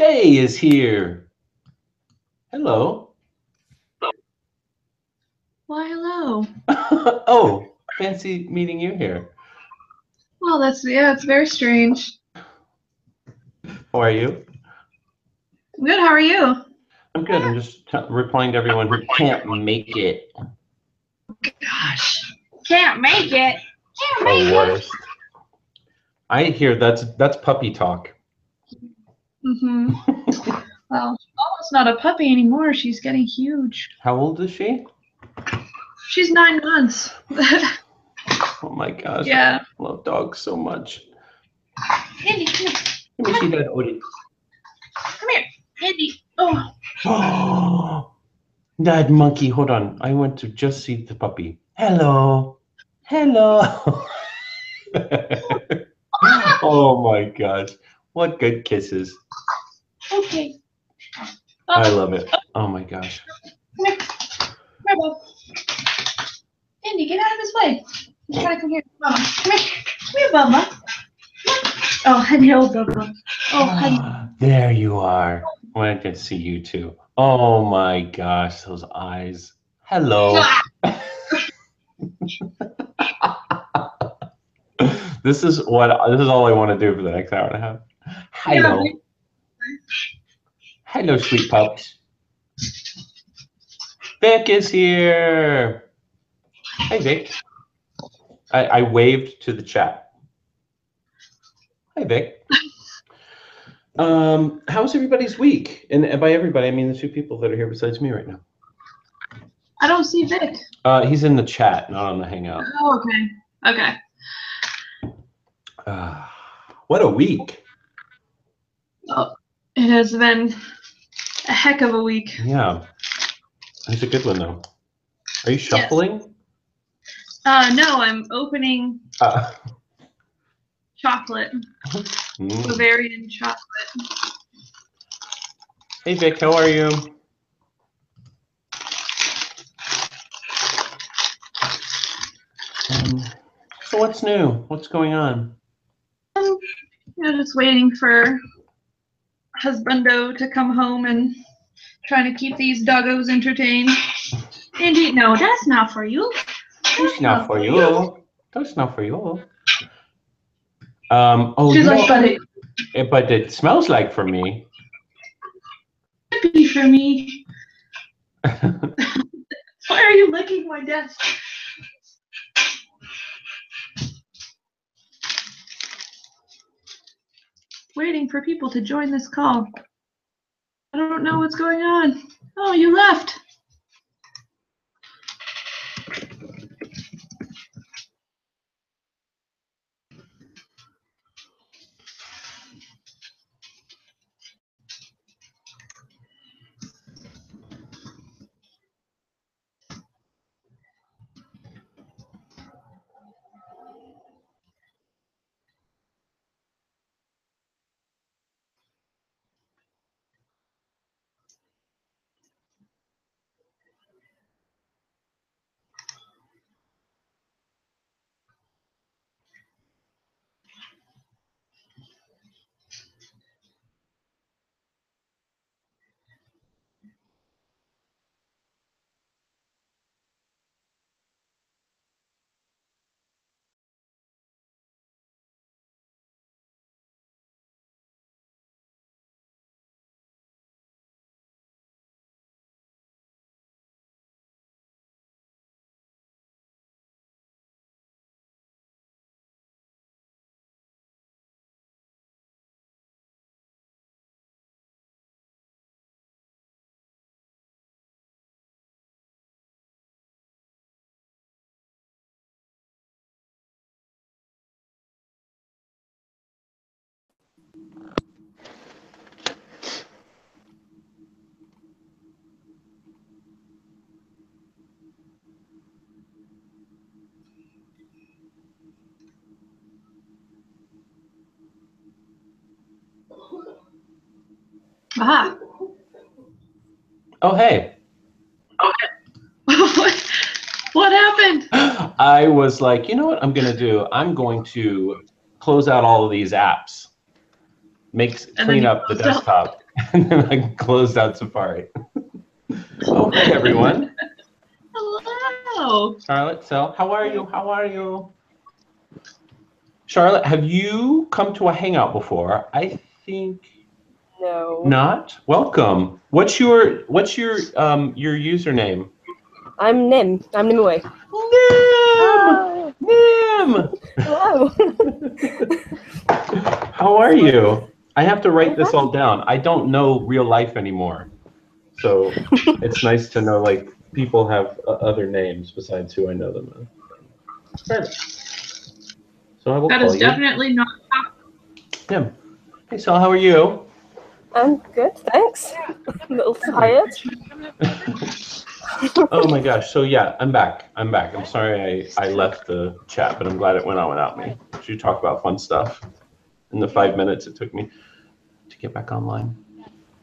Day is here. Hello. Why, hello. Oh, fancy meeting you here. Well, it's very strange. How are you? Good, how are you? I'm good. I'm just replying to everyone who can't make it. Gosh, can't make it. Can't make The worst. I hear that's puppy talk. Mm-hmm. Well, Paula's not a puppy anymore. She's getting huge. How old is she? She's 9 months. Oh my gosh. Yeah. I love dogs so much. Andy, come here. Let me see that, Odie. Come here, Andy. Oh. Oh, that monkey. Hold on. I want to just see the puppy. Hello. Hello. Oh my gosh. What good kisses. Okay. I love it. Oh my gosh. Come here. Come here, Bob. Andy, get out of his way. He's trying to come here. Mama. Come here. Come here, Bubba. Oh, hello, Bubba. Oh, hello. There you are. I wanted to see you too. Oh my gosh, those eyes. Hello. This is all I want to do for the next hour and a half. Hello. Yeah. Hello, sweet pups. Vic is here. Hey, Vic. I waved to the chat. Hi, Vic. How's everybody's week? And by everybody, I mean the 2 people that are here besides me right now. I don't see Vic. He's in the chat, not on the Hangout. Oh, okay. Okay. What a week. Oh, it has been a heck of a week. Yeah. It's a good one, though. Are you shuffling? Yes. No, I'm opening chocolate. Bavarian chocolate. Hey, Vic, how are you? So what's new? What's going on? Just waiting for husbando to come home and trying to keep these doggos entertained. Indeed, no, that's not for you. That's not for you. That's not for you. She's like, but it smells like for me. Could be for me. Why are you licking my desk? Waiting for people to join this call. I don't know what's going on. Oh, you left. Aha. Oh, hey. Okay. What happened? I was like, you know what I'm going to do? I'm going to close out all of these apps, clean up the desktop. And then I closed out Safari. Oh, hey everyone. Hello. Charlotte, Sel, how are you? How are you? Charlotte, have you come to a Hangout before? I think No. not. Welcome. What's your username? I'm Nim. I'm Nimue. Nim! Nim! Hello. How are you? I have to write this all down. I don't know real life anymore. So it's nice to know like people have other names besides who I know them as. So I will That call is you definitely not. Nim. Hey Sal, how are you? I'm good, thanks. A little tired. Oh my gosh. So yeah, I'm back. I'm sorry I left the chat, but I'm glad it went on without me. You talk about fun stuff in the 5 minutes it took me to get back online.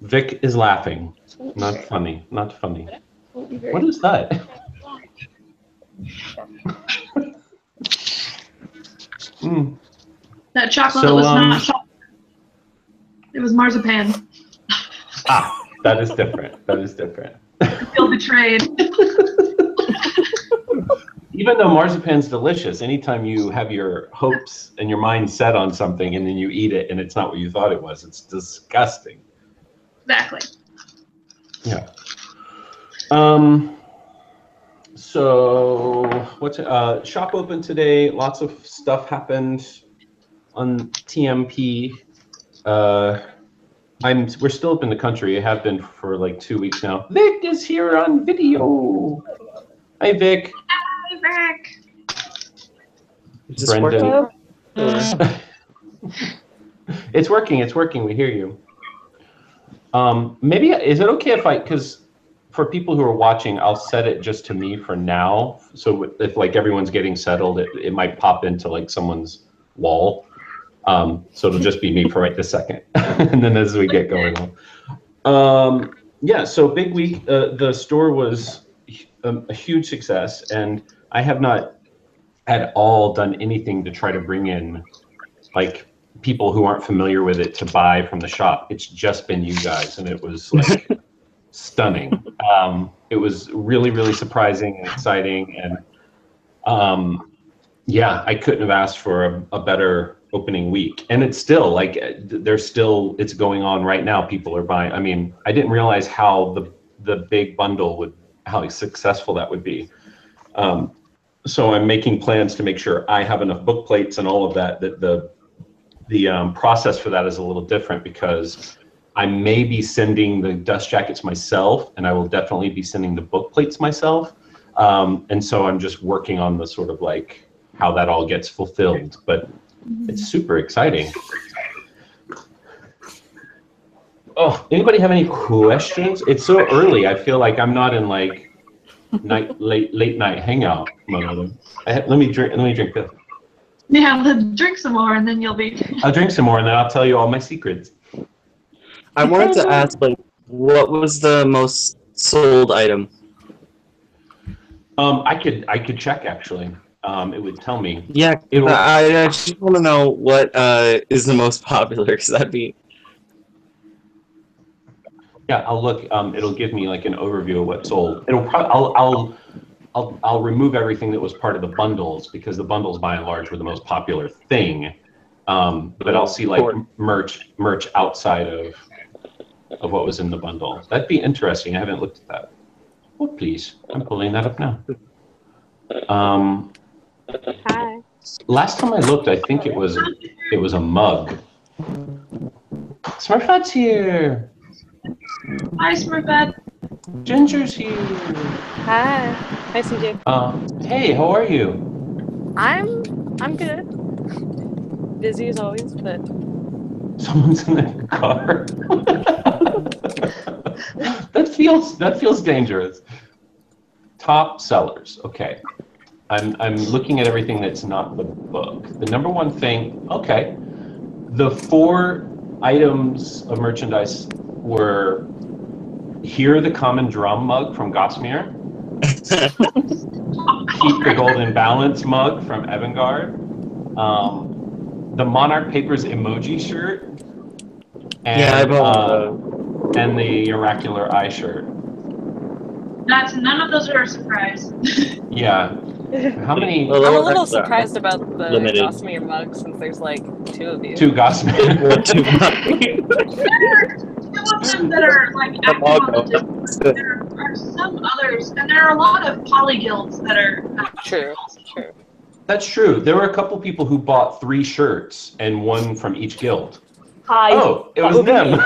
Vic is laughing. Not funny. Not funny. What is that? Mm. That chocolate So, was not chocolate. It was marzipan. Ah, that is different. That is different. I feel betrayed. Even though marzipan's delicious, anytime you have your hopes and your mind set on something and then you eat it and it's not what you thought it was, it's disgusting. Exactly. Yeah. So what's shop open today? Lots of stuff happened on TMP. We're still up in the country. I have been for like 2 weeks now. Vic is here on video. Hi, Vic. Hi, Vic. Is this Brendan. It's working. It's working. We hear you. Maybe is it okay if because for people who are watching, I'll set it just to me for now. So if like everyone's getting settled, it might pop into like someone's wall. So it'll just be me for right this second, and then as we get going on. Yeah. So big week. The store was a huge success, and I have not at all done anything to try to bring in like people who aren't familiar with it to buy from the shop. It's just been you guys, and it was like stunning. It was really, really surprising and exciting, and yeah, I couldn't have asked for a better opening week. And it's still like it's going on right now. People are buying. I mean, I didn't realize how the big bundle how successful that would be. So I'm making plans to make sure I have enough book plates and all of that. That the process for that is a little different because I may be sending the dust jackets myself, and I will definitely be sending the book plates myself. And so I'm just working on the sort of like how that all gets fulfilled, but it's super exciting. Oh, anybody have any questions? It's so early. I feel like I'm not in like late night hangout mode. Let me drink this. Yeah, let's drink some more, and then you'll be. I'll drink some more, and then I'll tell you all my secrets. I wanted to ask, like, what was the most sold item? I could check actually. It would tell me. Yeah, I just want to know what is the most popular, because that'd be. Yeah, I'll look. It'll give me like an overview of what sold. It'll probably. I'll remove everything that was part of the bundles because the bundles by and large were the most popular thing. But I'll see like merch outside of what was in the bundle. That'd be interesting. I haven't looked at that. Oh, please. I'm pulling that up now. Hi. Last time I looked, I think it was a mug. Smurfette's here. Hi, Smurfette. Ginger's here. Hi. Hi, CJ. Hey, how are you? I'm good. Busy as always, but. Someone's in the car. That feels dangerous. Top sellers. Okay. I'm looking at everything that's not the book. The number one thing, okay. The 4 items of merchandise were Hear the Common Drum mug from Gosmere. Keep the Golden Balance mug from Evangard. The Monarch Papers emoji shirt. And, Yeah, I bought and the oracular eye shirt. None of those are a surprise. Yeah. How many? I'm a little Oracular surprised about the limited. Gossamer mug since there's like 2 of you. 2 Gossamer. What too much? There are 2 of them that are like active on the Discord. There are some others, and there are a lot of poly guilds that are True. That's true. There were a couple people who bought 3 shirts and 1 from each guild. Hi. Oh, it That was would be them. me.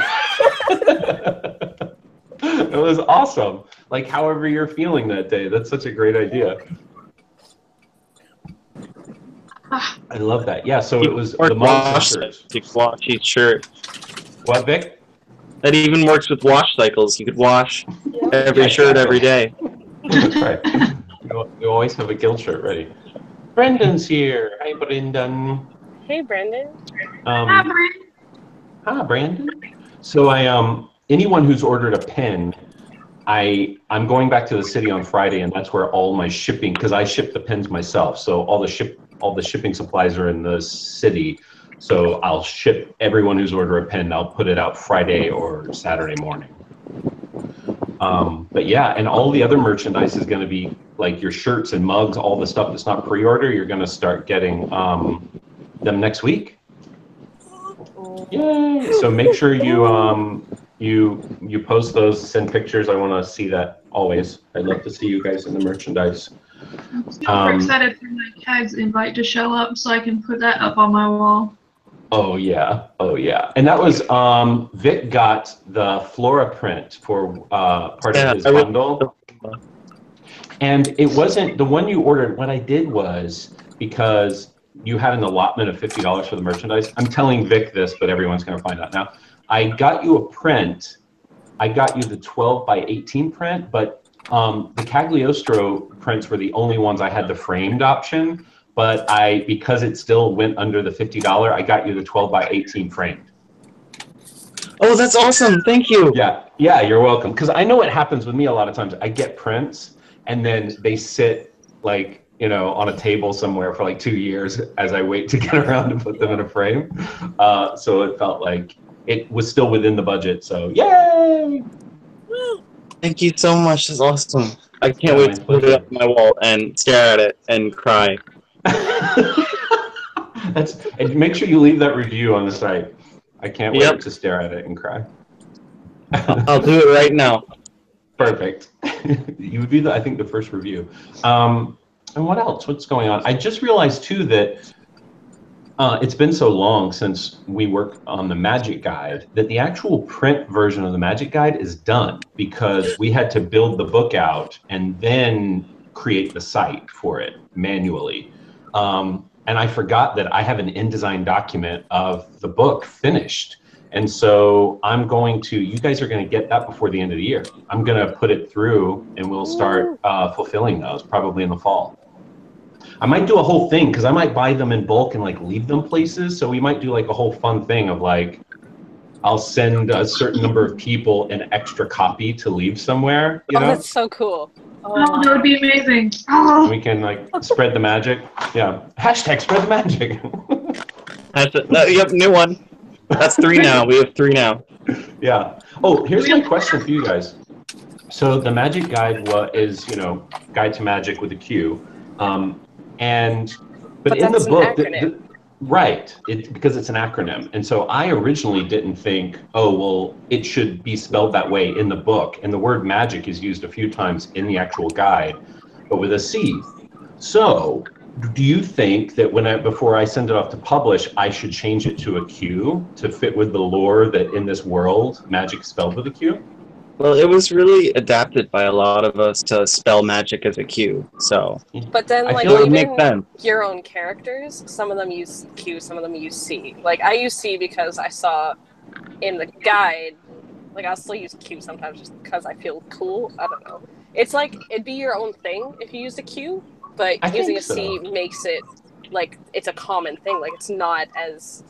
It was awesome. Like, however you're feeling that day. That's such a great idea. I love that. Yeah, so it was the mugs and shirts. You could wash each shirt. What, Vic? That even works with wash cycles. You could wash every shirt every day. That's right. You always have a guild shirt ready. Brendan's here. Hi, Brendan. Hey, Brandon. Hi, Brandon. Hi, Brandon. So anyone who's ordered a pen, I'm going back to the city on Friday, and that's where all my shipping, because I ship the pens myself. So all the shipping supplies are in the city. So I'll ship everyone who's ordered a pen. I'll put it out Friday or Saturday morning. But yeah, and all the other merchandise is going to be like your shirts and mugs, all the stuff that's not pre-order. You're going to start getting them next week. Yay! So make sure you post those, send pictures. I want to see that always. I'd love to see you guys in the merchandise. I'm super excited for my CAG's invite to show up so I can put that up on my wall. Oh yeah, and that was Vic got the Flora print for part of his bundle, and it wasn't the one you ordered. What I did was, because you had an allotment of $50 for the merchandise. I'm telling Vic this, but everyone's going to find out now. I got you a print. I got you the 12 by 18 print, but the Cagliostro prints were the only ones I had the framed option. But because it still went under the $50, I got you the 12 by 18 framed. Oh, that's awesome! Thank you. Yeah, you're welcome. Because I know what happens with me a lot of times. I get prints, and then they sit like, on a table somewhere for like 2 years as I wait to get around to put them in a frame. So it felt like it was still within the budget. So yay! Thank you so much. That's awesome. I can't wait to put it up on my wall and stare at it and cry. And make sure you leave that review on the site. I can't wait to stare at it and cry. I'll do it right now. Perfect. You would be I think the first review. And what else? What's going on? I just realized too that it's been so long since we worked on the Magic Guide that the actual print version of the Magic Guide is done, because we had to build the book out and then create the site for it manually. And I forgot that I have an InDesign document of the book finished. And so you guys are going to get that before the end of the year. I'm going to put it through and we'll start fulfilling those probably in the fall. I might do a whole thing, because I might buy them in bulk and like leave them places. So we might do like a whole fun thing of like, I'll send a certain number of people an extra copy to leave somewhere. Oh, that's so cool. Oh, that would be amazing. Oh. We can like spread the magic. Yeah. Hashtag spread the magic. Yep, new one. That's 3 now. We have 3 now. Yeah. Oh, here's my question for you guys. So the Magic Guide is, Guide to Magic with a Q. But in the book, right, because it's an acronym. And so I originally didn't think, oh, well, it should be spelled that way in the book. And the word magic is used a few times in the actual guide, but with a C. So do you think that before I send it off to publish, I should change it to a Q to fit with the lore that in this world, magic is spelled with a Q? Well, it was really adapted by a lot of us to spell magic as a Q, so. But then, like, even your own characters, some of them use Q, some of them use C. Like, I use C because I saw in the guide, like, I'll still use Q sometimes just because I feel cool. I don't know. It's like, it'd be your own thing if you used a Q, but using a C makes it, like, it's a common thing. Like, it's not as,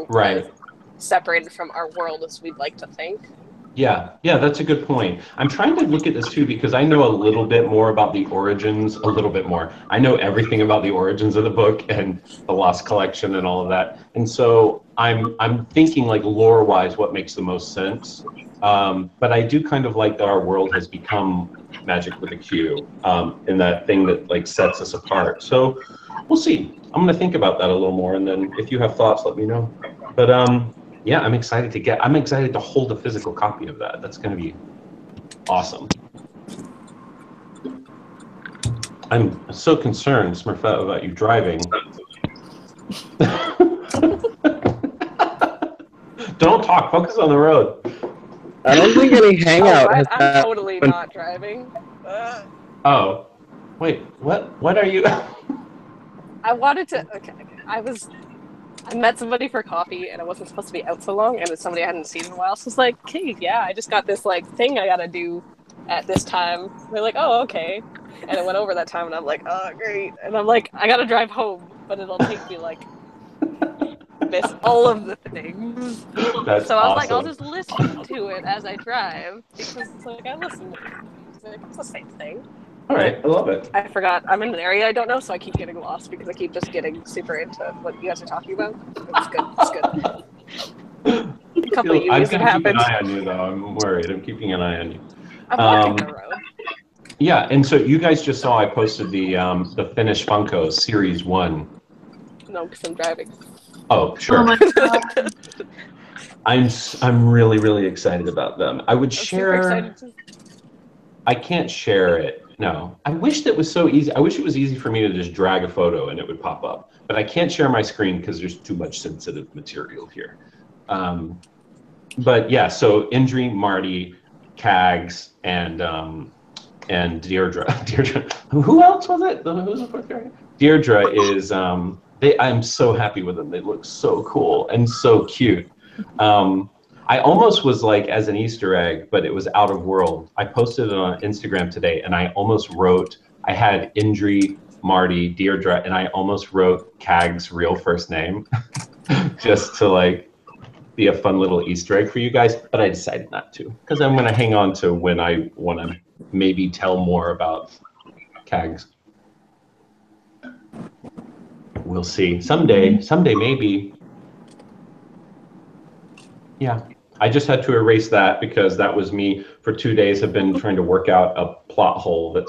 right, separated from our world as we'd like to think. Yeah, that's a good point. I'm trying to look at this too, because I know a little bit more about the origins, a little bit more. I know everything about the origins of the book and the Lost Collection and all of that. And so I'm thinking like lore wise what makes the most sense. But I do kind of like that our world has become Magic with a Q, and that thing that like sets us apart. So we'll see. I'm gonna think about that a little more, and then if you have thoughts, let me know. But yeah, I'm excited to hold a physical copy of that. That's gonna be awesome. I'm so concerned, Smurfette, about you driving. Don't talk. Focus on the road. I don't think any Hangout has I'm totally not driving. Oh, wait. What are you? I wanted to. Okay. I met somebody for coffee, and I wasn't supposed to be out so long, and it's somebody I hadn't seen in a while. So I was like, "Hey, yeah, I just got this like thing I gotta do at this time." And they're like, "Oh, okay." And it went over that time, and I'm like, "Oh, great." And I'm like, "I gotta drive home, but it'll take me like miss all of the things." That's so I was like, awesome. "I'll just listen to it as I drive because like I listen to music. It's the same thing." All right, I love it. I forgot. I'm in an area I don't know, so I keep getting lost because I keep just getting super into what you guys are talking about. It's good. It's good. A couple of you, I'm it gonna keep happens. an eye on you, though. I'm worried. I'm keeping an eye on you. I'm watching the road. Yeah, and so you guys just saw I posted the Finnish Funko Series 1. No, because I'm driving. Oh, sure. Oh my god. I'm really excited about them. I would I'm share. super excited to... I can't share it. No, I wish that was so easy. I wish it was easy for me to just drag a photo and it would pop up. But I can't share my screen because there's too much sensitive material here. But yeah, so Indri, Marty, Kags, and Deirdre. Deirdre. Who else was it? Who's the fourth guy? Deirdre is. I'm so happy with them. They look so cool and so cute. I almost was like as an Easter egg, but it was out of world. I posted it on Instagram today, and I almost wrote. I had Indri, Marty, Deirdre, and I almost wrote Kag's real first name, just to like be a fun little Easter egg for you guys. But I decided not to because I'm gonna hang on to when I want to maybe tell more about Kags. We'll see. Someday maybe. Yeah. I just had to erase that because that was me for 2 days. Have been trying to work out a plot hole that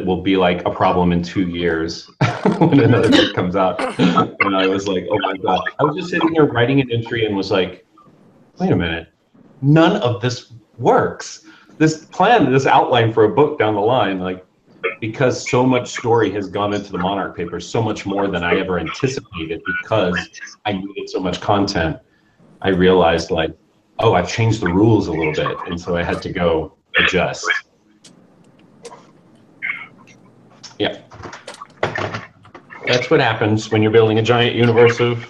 will be like a problem in 2 years when another book comes out. And I was like, oh my god! I was just sitting here writing an entry and was like, wait a minute, none of this works. This outline for a book down the line, like because so much story has gone into the Monarch papers, so much more than I ever anticipated because I needed so much content. I realized like, oh, I've changed the rules a little bit, and so I had to go adjust. Yeah. That's what happens when you're building a giant universe of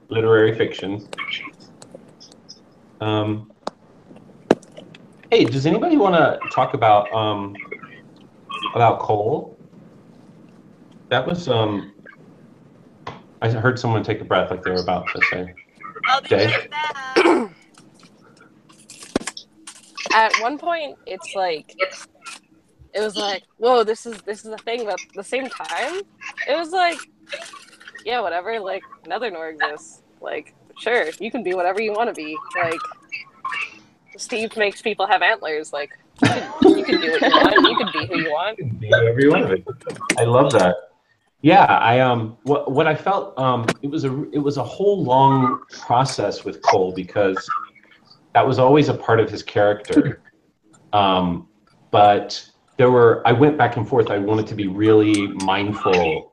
literary fiction. Hey, does anybody want to talk about Cole? That was I heard someone take a breath like they were about to say. I'll be right back. At one point, it was like, whoa, this is a thing, but at the same time, it was like, yeah, whatever, like, Nethermore exists. Like, sure, you can be whatever you want to be. Like, Steve makes people have antlers. Like, you can do what you want. You can be who you want. You can be whoever you want to be. I love that. Yeah, what I felt, it was a whole long process with Cole because that was always a part of his character. But I went back and forth. I wanted to be really mindful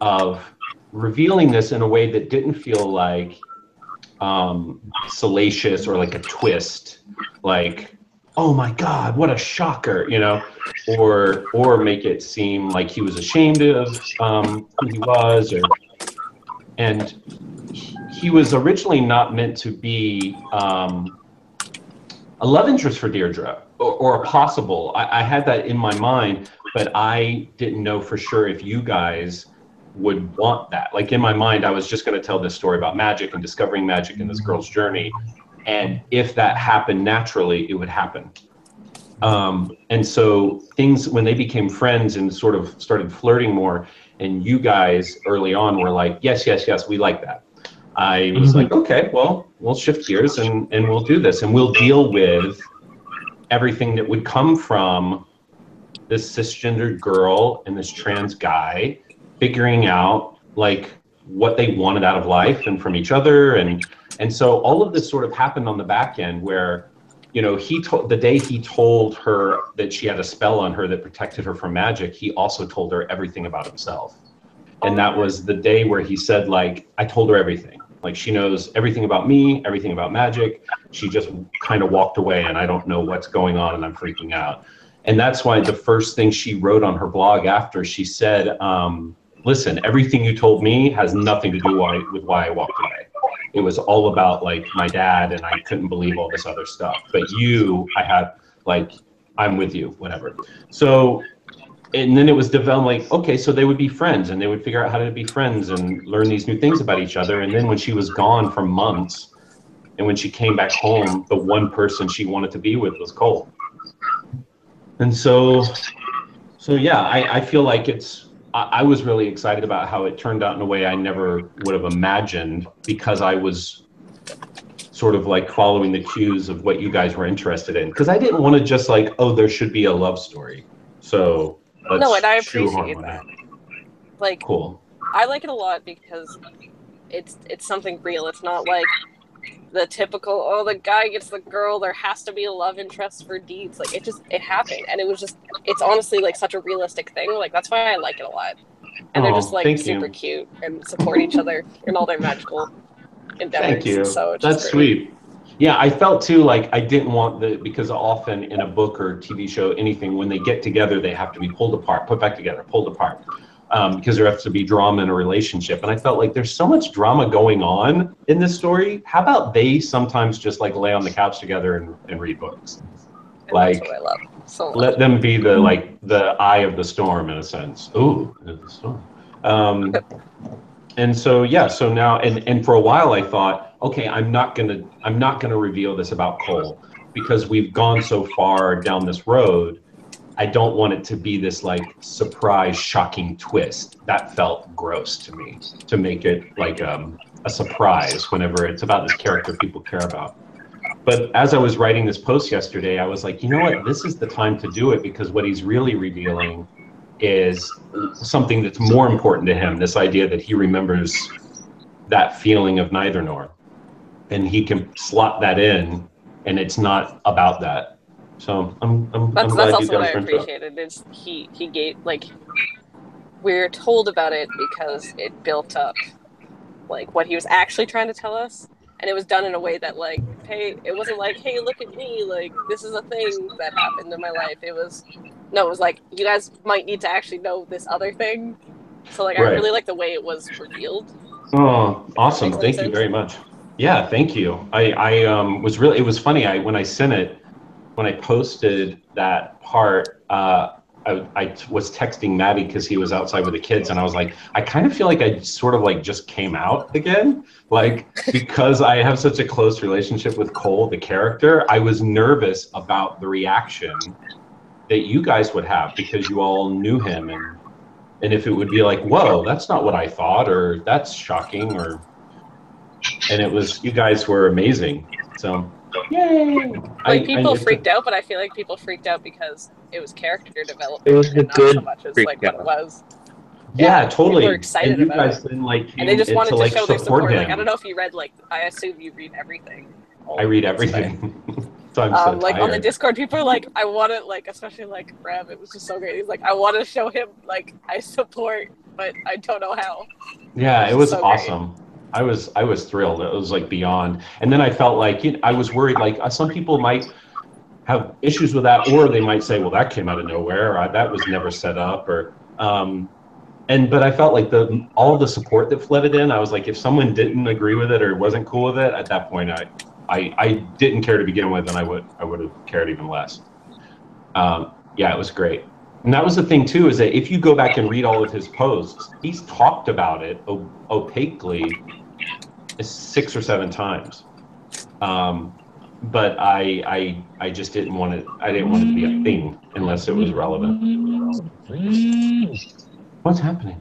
of revealing this in a way that didn't feel like salacious or like a twist, like, oh my God, what a shocker, you know, or make it seem like he was ashamed of who he was, and he was originally not meant to be a love interest for Deirdre, or a possible. I had that in my mind, but I didn't know for sure if you guys would want that. Like in my mind, I was just going to tell this story about magic and discovering magic in this girl's journey. And if that happened naturally, it would happen. And so things, when they became friends and sort of started flirting more, And you guys early on were like, yes, yes, yes, we like that. I was like, okay, well, we'll shift gears and we'll do this, and we'll deal with everything that would come from this cisgendered girl and this trans guy figuring out like what they wanted out of life and from each other. And so all of this sort of happened on the back end where, you know, the day he told her that she had a spell on her that protected her from magic, he also told her everything about himself. And that was the day where he said, like, I told her everything. Like, she knows everything about me, everything about magic. She just kind of walked away and I don't know what's going on and I'm freaking out. And that's why the first thing she wrote on her blog after, she said, listen, everything you told me has nothing to do with why I walked away. It was all about like my dad and I couldn't believe all this other stuff. But you, I had like, I'm with you, whatever. So, and then it was developed like, okay, so they would be friends and they would figure out how to be friends and learn these new things about each other. And then when she was gone for months and when she came back home, the one person she wanted to be with was Cole. And so yeah, I feel like I was really excited about how it turned out in a way I never would have imagined, because I was sort of like following the cues of what you guys were interested in. Because I didn't want to just like, oh, there should be a love story. So no, and I appreciate that. Like, cool. I like it a lot because it's something real. It's not like the typical, oh, the guy gets the girl, there has to be a love interest for deeds. Like, it happened, and it's honestly like such a realistic thing. Like, that's why I like it a lot. And they're just like super cute and support each other in all their magical endeavors. Thank you. So that's sweet. Yeah, I felt too like I didn't want because often in a book or TV show, anything, when they get together, they have to be pulled apart, put back together, pulled apart. Because there has to be drama in a relationship. And I felt like there's so much drama going on in this story. How about they sometimes just like lay on the couch together and read books? And like, that's what I love so much. Let them be the eye of the storm in a sense. Ooh, the storm. And so yeah, so now and for a while I thought, okay, I'm not gonna reveal this about Cole because we've gone so far down this road. I don't want it to be this like surprise, shocking twist. That felt gross to me, to make it like a surprise whenever it's about this character people care about. But as I was writing this post yesterday, I was like, you know what, this is the time to do it, because what he's really revealing is something that's more important to him, this idea that he remembers that feeling of neither nor. And he can slot that in, and it's not about that. So I'm glad that's you also guys what I were into it. appreciated is he gave, like, we're told about it because it built up like what he was actually trying to tell us, and it was done in a way that like, hey, it wasn't like, hey, look at me, like this is a thing that happened in my life. It was like, you guys might need to actually know this other thing. So like, right. I really like the way it was revealed. Oh, awesome! Thank you very much. Yeah, thank you. I was really, it was funny. When I posted that part, I was texting Maddie because he was outside with the kids, and I was like, I kind of feel like I sort of like just came out again, like because I have such a close relationship with Cole, the character. I was nervous about the reaction that you guys would have because you all knew him, and if it would be like, whoa, that's not what I thought, or that's shocking, and it was, you guys were amazing. So yay! Like, people freaked out, but I feel like people freaked out because it was character development. It was and not so much as like what it was. Yeah, totally. People were excited and you about guys it. Then, like, and they just wanted to like, show their support. Him. Like, I don't know if you read, like, I assume you read everything. I read everything. So I'm so like, tired. on the Discord, people are like, I want to, like, especially like Rev, it was just so great. He's like, I want to show him, like, I support, but I don't know how. Yeah, it was so awesome. Great. I was thrilled. It was like beyond. And then I felt like, I was worried, like some people might have issues with that, or they might say, well, that came out of nowhere, or that was never set up, or but I felt like all of the support that flooded in, I was like, if someone didn't agree with it or wasn't cool with it, at that point I didn't care to begin with, and I would have cared even less. Yeah, it was great. And that was the thing too, is that if you go back and read all of his posts, he's talked about it opaquely 6 or 7 times. But I just didn't want it. I didn't want it to be a thing unless it was relevant. What's happening?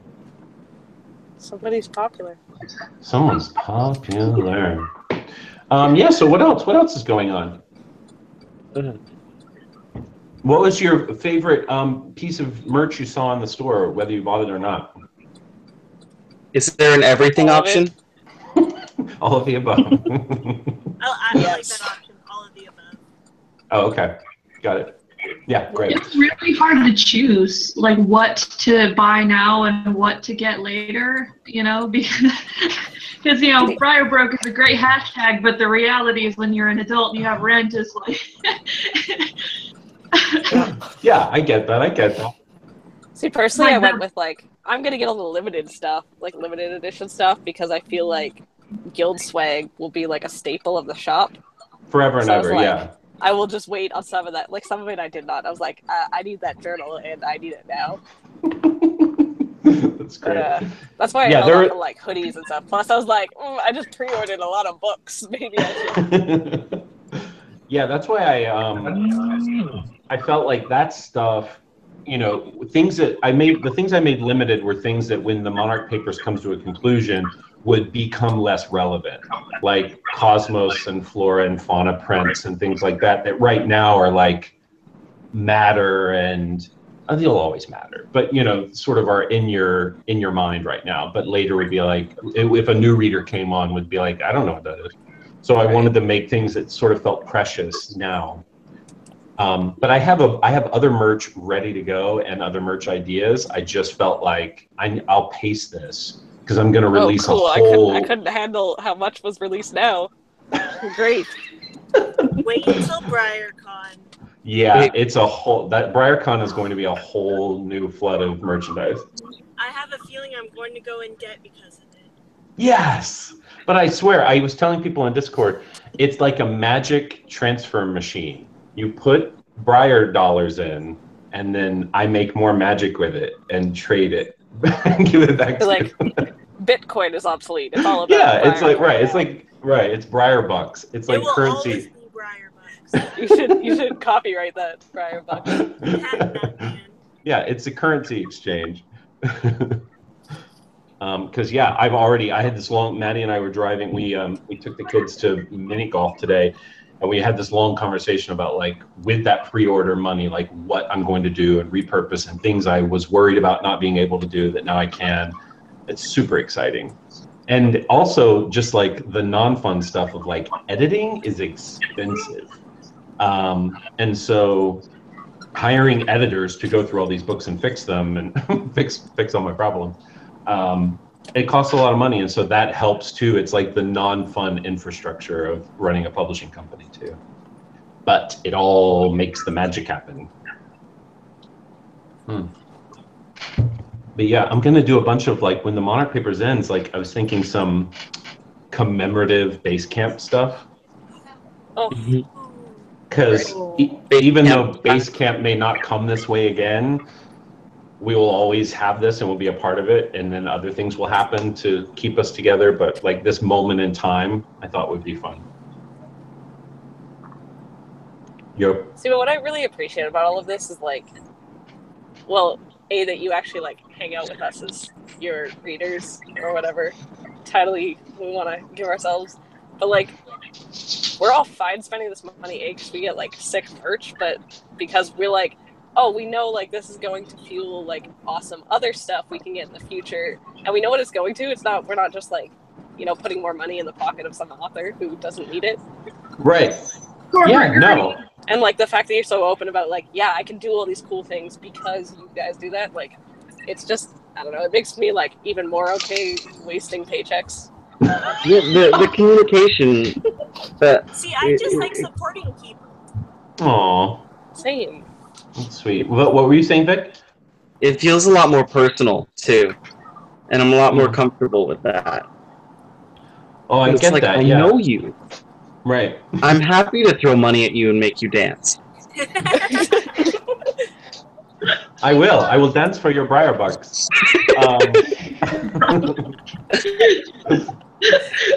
Somebody's popular. Someone's popular. Yeah. So what else? What else is going on? What was your favorite piece of merch you saw in the store, whether you bought it or not? Is there an everything All of option? All of the above. I like that option. All of the above. Oh, okay. Got it. Yeah, great. It's really hard to choose, like, what to buy now and what to get later, because Briar Broke is a great hashtag, but the reality is when you're an adult and you have rent, is like. Yeah, I get that. See, personally, I went with, like, I'm going to get all the limited stuff, like limited edition stuff, because I feel like guild swag will be like a staple of the shop. Forever and ever, yeah. I will just wait on some of that. Like, some of it I did not. I was like, I need that journal, and I need it now. That's great. But, that's why I held up on, like, hoodies and stuff. Plus, I was like, I just pre-ordered a lot of books. Maybe I should. Yeah, that's why I felt like that stuff, things that the things I made limited were things that when the Monarch Papers comes to a conclusion would become less relevant, like Cosmos and Flora and Fauna prints and things like that right now are like matter, and they'll always matter, but sort of are in your mind right now, but later would be like, if a new reader came on, would be like, I don't know what that is. So I wanted to make things that sort of felt precious now. But I have other merch ready to go and other merch ideas. I just felt like I'll pace this because I'm going to release a whole. I couldn't handle how much was released now. Great. Wait until BriarCon. Yeah, it's a whole. That BriarCon is going to be a whole new flood of merchandise. I have a feeling I'm going to go in debt because of it. Yes, but I swear, I was telling people on Discord, it's like a magic transfer machine. You put Briar dollars in, and then I make more magic with it and trade it and give it back to you. Bitcoin is obsolete. It's all about yeah, it's like Briar. it's Briar bucks. It's like currency. Always be Briar bucks. You should copyright that, Briar bucks. Yeah, it's a currency exchange. Because I had this long. Maddie and I were driving. We took the kids to mini golf today. And we had this long conversation about, like, with that pre-order money, like what I'm going to do and repurpose and things I was worried about not being able to do that now I can. It's super exciting. And also just like the non-fun stuff of like editing is expensive. And so hiring editors to go through all these books and fix them and fix all my problems. It costs a lot of money, and so that helps too. It's like the non-fun infrastructure of running a publishing company too. But it all makes the magic happen. But yeah, I'm gonna do a bunch of, like, when the Monarch Papers ends, like I was thinking some commemorative base camp stuff. Oh. Because even though base camp may not come this way again, we will always have this and we'll be a part of it, and then other things will happen to keep us together, but like this moment in time I thought would be fun. Yep. See, but what I really appreciate about all of this is, like, well, that you actually, like, hang out with us as your readers or whatever title we want to give ourselves, but like, we're all fine spending this money because we get, like, sick merch, but because we're like, oh, we know, like, this is going to fuel, like, awesome other stuff we can get in the future, and we know what it's going to. We're not just, like, putting more money in the pocket of some author who doesn't need it. Right. Yeah, no. And, like, the fact that you're so open about, like, yeah, I can do all these cool things because you guys do that, like, it's just, I don't know, it makes me, like, even more okay wasting paychecks. The communication. See, I just like supporting people. Aww. Same. That's sweet. What were you saying, Vic? It feels a lot more personal too, and I'm a lot more comfortable with that. Oh, I get that. I know you. Right. I'm happy to throw money at you and make you dance. I will dance for your Briar bucks.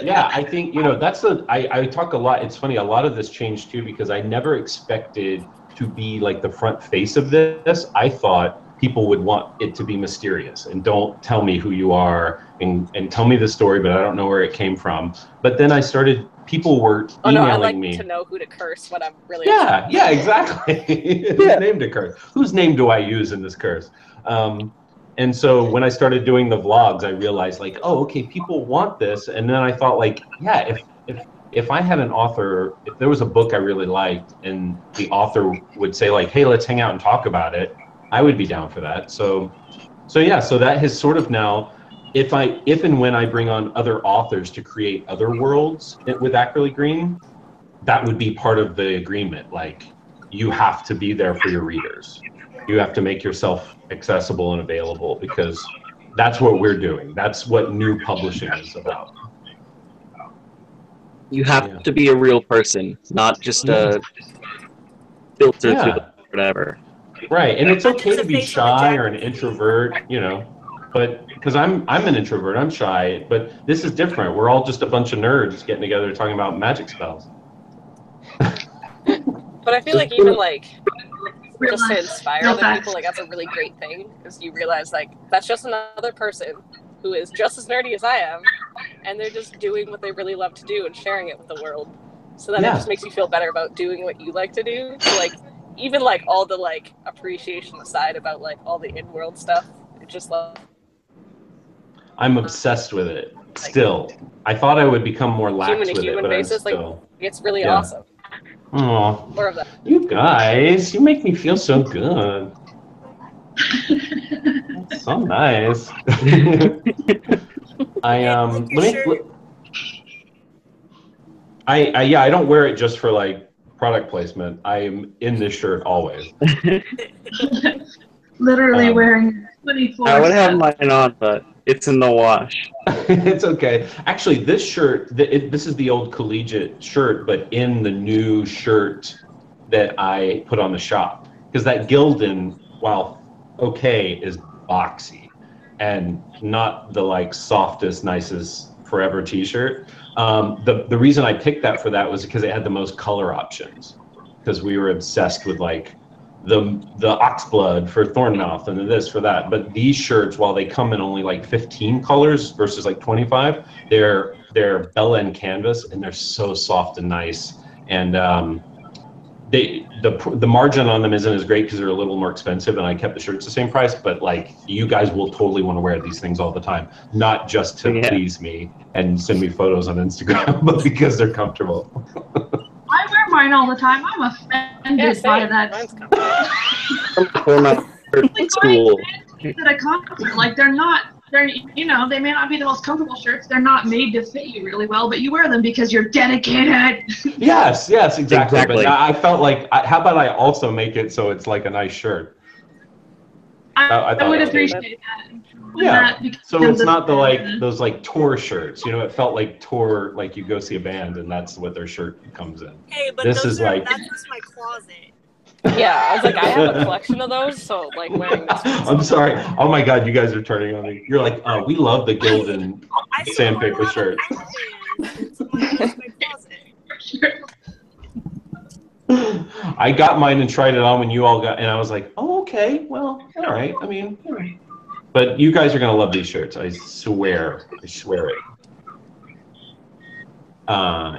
Yeah, I think that's I talk a lot. It's funny. A lot of this changed too because I never expected to be like the front face of this. I thought people would want it to be mysterious and don't tell me who you are and tell me the story, but I don't know where it came from. But then people were Oh no, emailing I like me. to know who to curse when I'm really Yeah, upset. yeah, exactly. Whose name to curse? Whose name do I use in this curse? And so when I started doing the vlogs, I realized like, oh, okay, people want this. And then I thought like, yeah, if I had an author, if there was a book I really liked and the author would say like, hey, let's hang out and talk about it, I would be down for that. So yeah, so that has sort of now, if and when I bring on other authors to create other worlds with Acrylic Green, that would be part of the agreement. Like, you have to be there for your readers. You have to make yourself accessible and available, because that's what we're doing. That's what new publishing is about. You have to be a real person, not just a filter through the whatever. Right, and it's okay to be shy or an introvert, you know, but because I'm an introvert, I'm shy, but this is different. We're all just a bunch of nerds getting together talking about magic spells. But I feel like even like just to inspire other people, like that's a really great thing, because you realize like that's just another person who is just as nerdy as I am, and they're just doing what they really love to do and sharing it with the world. So then it just makes you feel better about doing what you like to do. So like even like all the like appreciation aside about like all the in-world stuff, it's just like I'm obsessed with it still. I thought I would become more lax with it, but basis, I'm still. Like, it's really awesome. Oh, More of that. You guys, you make me feel so good. That's so nice. I don't wear it just for like product placement. I am in this shirt always. Literally wearing 24. I would have mine on, but it's in the wash. It's okay. Actually, this shirt, this is the old collegiate shirt, but in the new shirt that I put on the shop. Because that Gildan, while okay, is boxy and not the like softest, nicest forever t-shirt. The reason I picked that for that was because it had the most color options. Because we were obsessed with like the oxblood for Thornmouth and this for that. But these shirts, while they come in only like 15 colors versus like 25, they're Bella and canvas, and they're so soft and nice. And the margin on them isn't as great because they're a little more expensive, and I kept the shirts the same price. But like, you guys will totally want to wear these things all the time, not just to please me and send me photos on Instagram, but because they're comfortable. I wear mine all the time. I'm offended by that. At a concert, like they're you know, they may not be the most comfortable shirts. They're not made to fit you really well, but you wear them because you're dedicated. Yes, exactly. But I felt like, how about I also make it so it's like a nice shirt? I would appreciate that. Yeah. So it's not the like those like tour shirts, you know. It felt like tour, like you go see a band and that's what their shirt comes in. Hey, but this is like that's just my closet. Yeah, I was like, I have a collection of those, so like wearing this. I'm sorry. Oh my God, you guys are turning on me. You're like, we love the Gildan sandpaper shirt. I got mine and tried it on when you all got, and I was like, oh, okay, well, all right. I mean, all right. But you guys are gonna love these shirts. I swear. I swear it.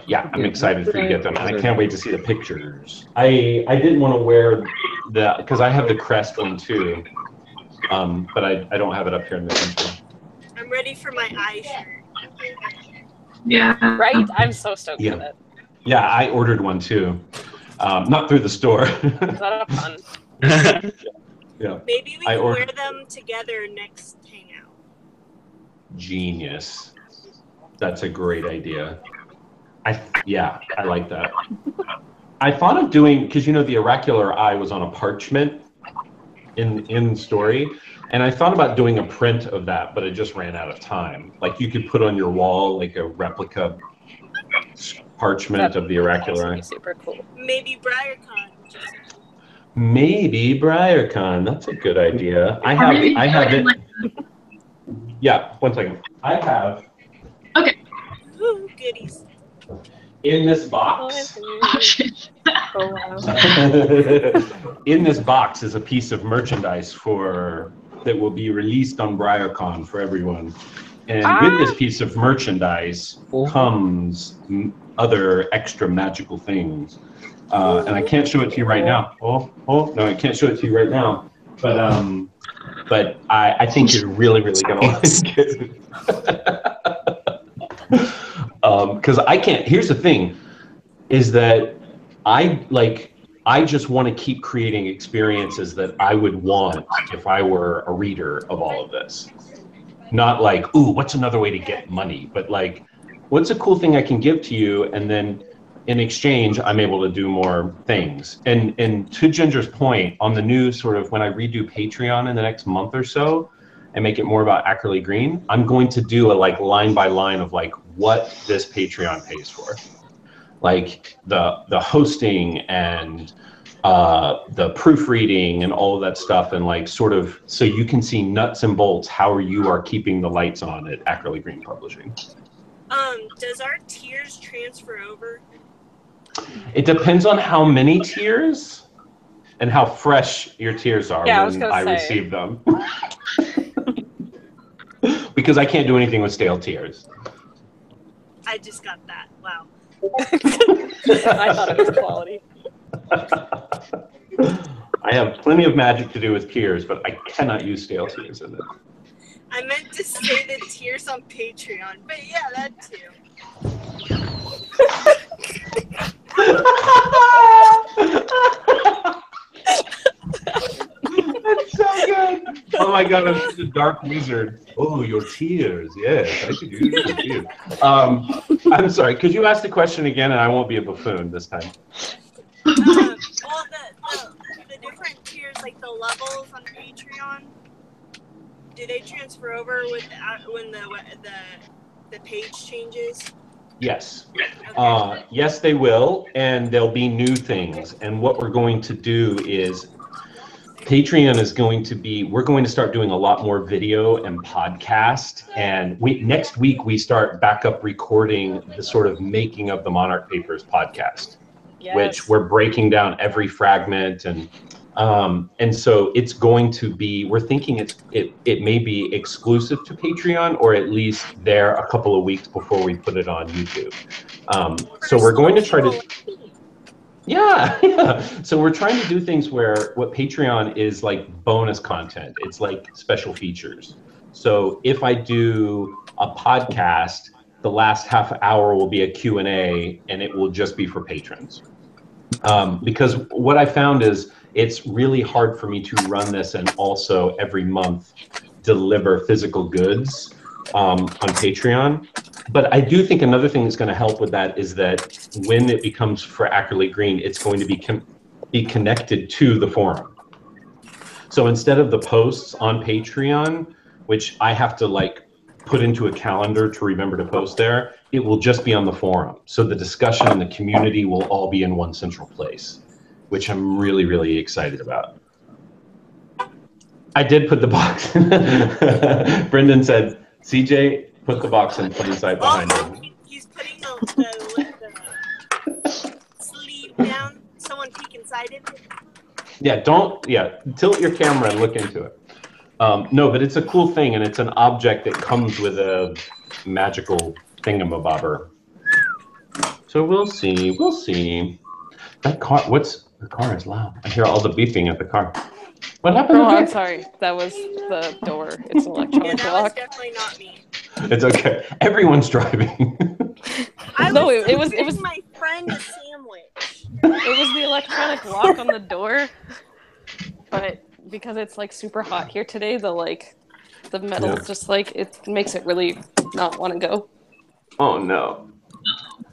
Yeah, I'm excited for you to get them, and I can't wait to see the pictures. I didn't want to wear the, because I have the crest one too, but I don't have it up here in the country. I'm ready for my eye shirt. Yeah. Right? I'm so stoked for it. Yeah, I ordered one too. Not through the store. Is that a fun? Yeah. Maybe we can wear them together next Hangout. Genius. That's a great idea. I like that. I thought of doing, because you know the oracular eye was on a parchment in story, and I thought about doing a print of that, but it just ran out of time. Like you could put on your wall like a replica parchment of the oracular eye. Super cool. Maybe BriarCon. Maybe BriarCon. That's a good idea. I have it. Yeah, one second. I have. Okay. Ooh, goodies. In this Oh, box, Anthony. Oh, wow. in this box is a piece of merchandise that will be released on BriarCon for everyone. And with this piece of merchandise comes other extra magical things. And I can't show it to you right now. No, I can't show it to you right now. But I think you're really, really gonna like it. Because I can't. Here's the thing, is that I just want to keep creating experiences that I would want if I were a reader of all of this. Not like, ooh, what's another way to get money? But like, what's a cool thing I can give to you, and then in exchange, I'm able to do more things. And to Ginger's point, on the new sort of when I redo Patreon in the next month or so, and make it more about Accurately Green, I'm going to do a like line by line of like what this Patreon pays for, like the hosting and the proofreading and all of that stuff, and like sort of so you can see nuts and bolts how you are keeping the lights on at Accurately Green Publishing. Does our tiers transfer over? It depends on how many tiers and how fresh your tiers are when I receive them. Because I can't do anything with stale tiers. I just got that. Wow. I thought it was quality. I have plenty of magic to do with tiers, but I cannot use stale tiers in it. I meant to say the tiers on Patreon, but yeah, that too. That's so good. Oh my god, I'm such a dark wizard. Oh, your tears. Yes, I could use your tears. I'm sorry, could you ask the question again, and I won't be a buffoon this time. Well, the different tiers, like the levels on Patreon, do they transfer over with when the page changes? Yes. Okay. Yes, they will, and there'll be new things. And what we're going to do is Patreon is going to be, we're going to start doing a lot more video and podcast. And next week, we start back up recording the sort of making of the Monarch Papers podcast, which we're breaking down every fragment. And so it's going to be, we're thinking it may be exclusive to Patreon, or at least there a couple of weeks before we put it on YouTube. So we're going to try to, yeah. So we're trying to do things where what Patreon is like bonus content. It's like special features. So if I do a podcast, the last half hour will be a Q&A, and it will just be for patrons. Because what I found is it's really hard for me to run this and also every month deliver physical goods on Patreon. But I do think another thing that's going to help with that is that when it becomes for Accurately Green, it's going to be connected to the forum. So instead of the posts on Patreon, which I have to like put into a calendar to remember to post there, it will just be on the forum. So the discussion and the community will all be in one central place, which I'm really, really excited about. I did put the box. Brendan said, CJ, put the box in plain sight behind him. He's putting the sleeve down. Someone peek inside it. Yeah, tilt your camera and look into it. No, but it's a cool thing, and it's an object that comes with a magical thingamabobber. So we'll see. That car, the car is loud. I hear all the beeping at the car. What happened? Oh, I'm sorry. That was the door. It's an electronic that lock. was definitely not me. It's okay. Everyone's driving. It was my friend a sandwich. It was the electronic lock on the door, but because it's like super hot here today, the metal just like it makes it really not want to go. Oh no.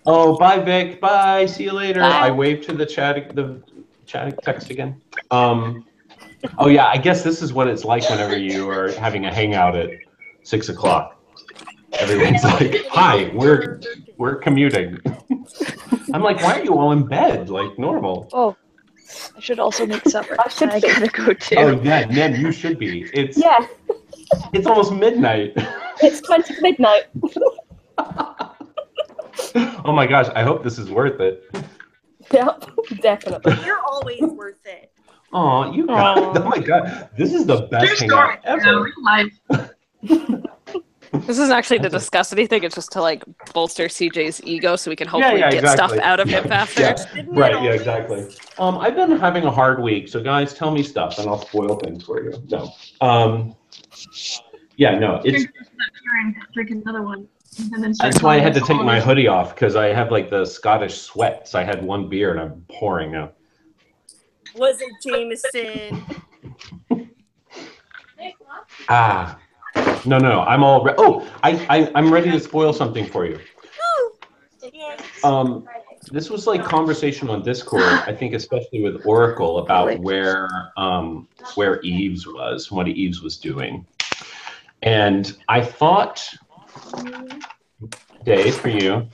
Oh, bye Vic. Bye. See you later. Bye. I waved to the chat text again. Oh yeah, I guess this is what it's like whenever you are having a hangout at 6 o'clock. Everyone's like, "Hi, we're commuting." I'm like, "Why are you all in bed like normal?" Oh, I should also make supper. I gotta go too. Oh yeah, Nen, you should be. It's almost midnight. It's 20 midnight. Oh my gosh, I hope this is worth it. Yep, definitely. You're always worth it. Oh, you guys. Oh my god. This is the best hangout ever. This isn't actually to discuss anything, it's just to like bolster CJ's ego so we can hopefully get exactly. stuff out of him faster. Yeah. Right, yeah, exactly. I've been having a hard week, so guys, tell me stuff and I'll spoil things for you. No. Yeah, no, it's drink another one. that's why I had to take my hoodie off because I have like the Scottish sweats. I had one beer and I'm pouring now. Was it Jameson? No. I'm all I'm ready to spoil something for you. This was like conversation on Discord, I think especially with Oracle about where Eves was, what Eves was doing. And I thought, Dave, for you,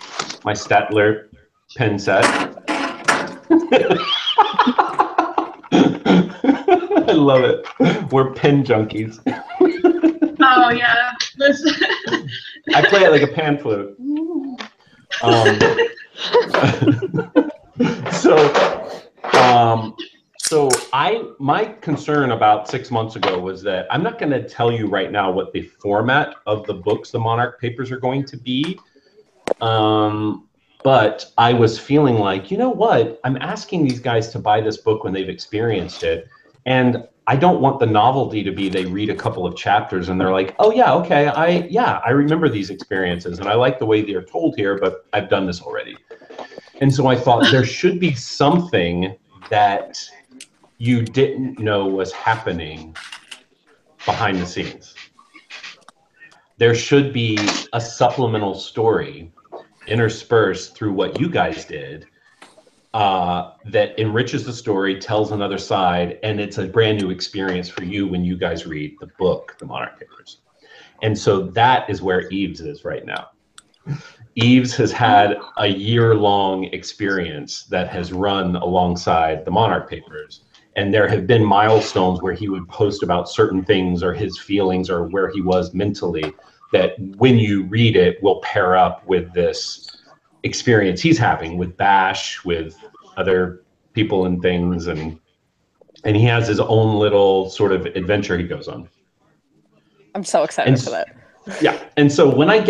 my Statler pen set. I love it. We're pen junkies. Oh yeah, listen. I play it like a pan flute. So my concern about 6 months ago was that I'm not going to tell you right now what the format of the books the Monarch Papers are going to be. But I was feeling like, you know what? I'm asking these guys to buy this book when they've experienced it. And I don't want the novelty to be they read a couple of chapters and they're like, oh yeah, okay, I remember these experiences and I like the way they're told here, but I've done this already. And so I thought there should be something that you didn't know was happening behind the scenes. There should be a supplemental story interspersed through what you guys did that enriches the story, tells another side, and it's a brand new experience for you when you guys read the book, The Monarch Papers. And so that is where Eves is right now. Eves has had a year-long experience that has run alongside the Monarch Papers. And there have been milestones where he would post about certain things or his feelings or where he was mentally that when you read it will pair up with this experience he's having with Bash, with other people and things, and he has his own little sort of adventure he goes on. I'm so excited for that. Yeah, and so when I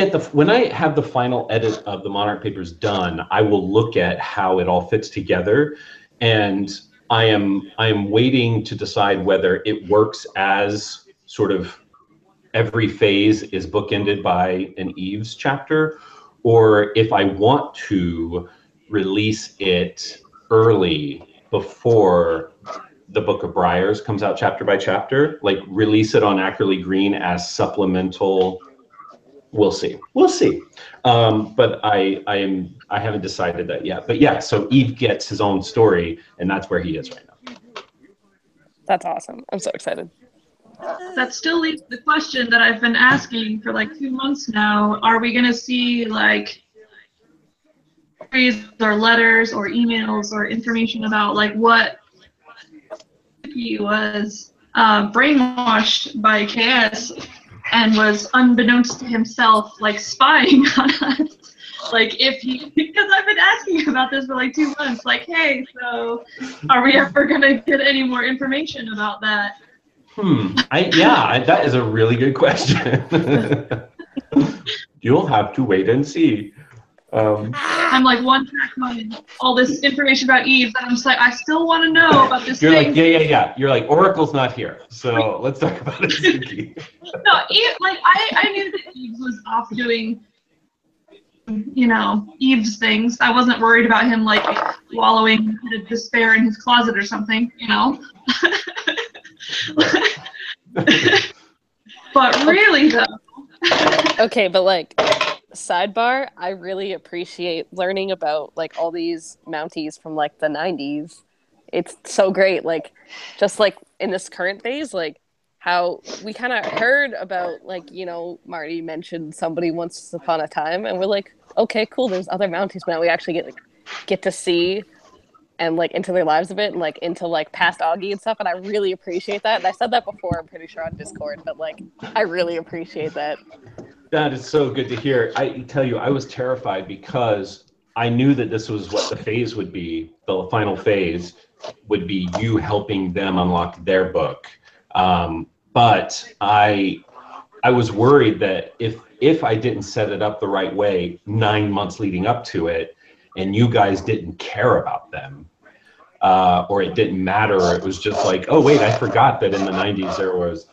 have the final edit of the Monarch Papers done, I will look at how it all fits together, and I am waiting to decide whether it works as sort of every phase is bookended by an Eves chapter, or if I want to release it early before the Book of Briars comes out chapter by chapter, like release it on Ackerley Green as supplemental. We'll see. But I haven't decided that yet. But yeah, so Eve gets his own story, and that's where he is right now. That's awesome. I'm so excited. That still leaves the question that I've been asking for like 2 months now. Are we going to see like or letters or emails or information about like what he was brainwashed by KS and was unbeknownst to himself like spying on us? Like if he, because I've been asking about this for like 2 months, like, hey, so are we ever going to get any more information about that? That is a really good question. You'll have to wait and see. I'm like one track mind, all this information about Eve, and I'm just like, I still want to know about this You're thing. like, yeah. You're like, Oracle's not here, so let's talk about Suzuki. No, Eve, like I knew that Eve was off doing, you know, Eve's things. I wasn't worried about him like wallowing in despair in his closet or something, you know. But really though. Okay, but like sidebar, I really appreciate learning about like all these Mounties from like the 90s. It's so great, like just like in this current phase, like how we kind of heard about, like, you know, Marty mentioned somebody once upon a time, and we're like, okay, cool, there's other Mounties, but now we actually get to see and like into their lives a bit and like into like past Augie and stuff, and I really appreciate that. And I said that before, I'm pretty sure on Discord, but like I really appreciate that. That is so good to hear. I tell you, I was terrified because I knew that this was what the phase would be. The final phase would be you helping them unlock their book. But I was worried that if I didn't set it up the right way 9 months leading up to it, and you guys didn't care about them, or it didn't matter, or it was just like, oh wait, I forgot that in the 90s there was,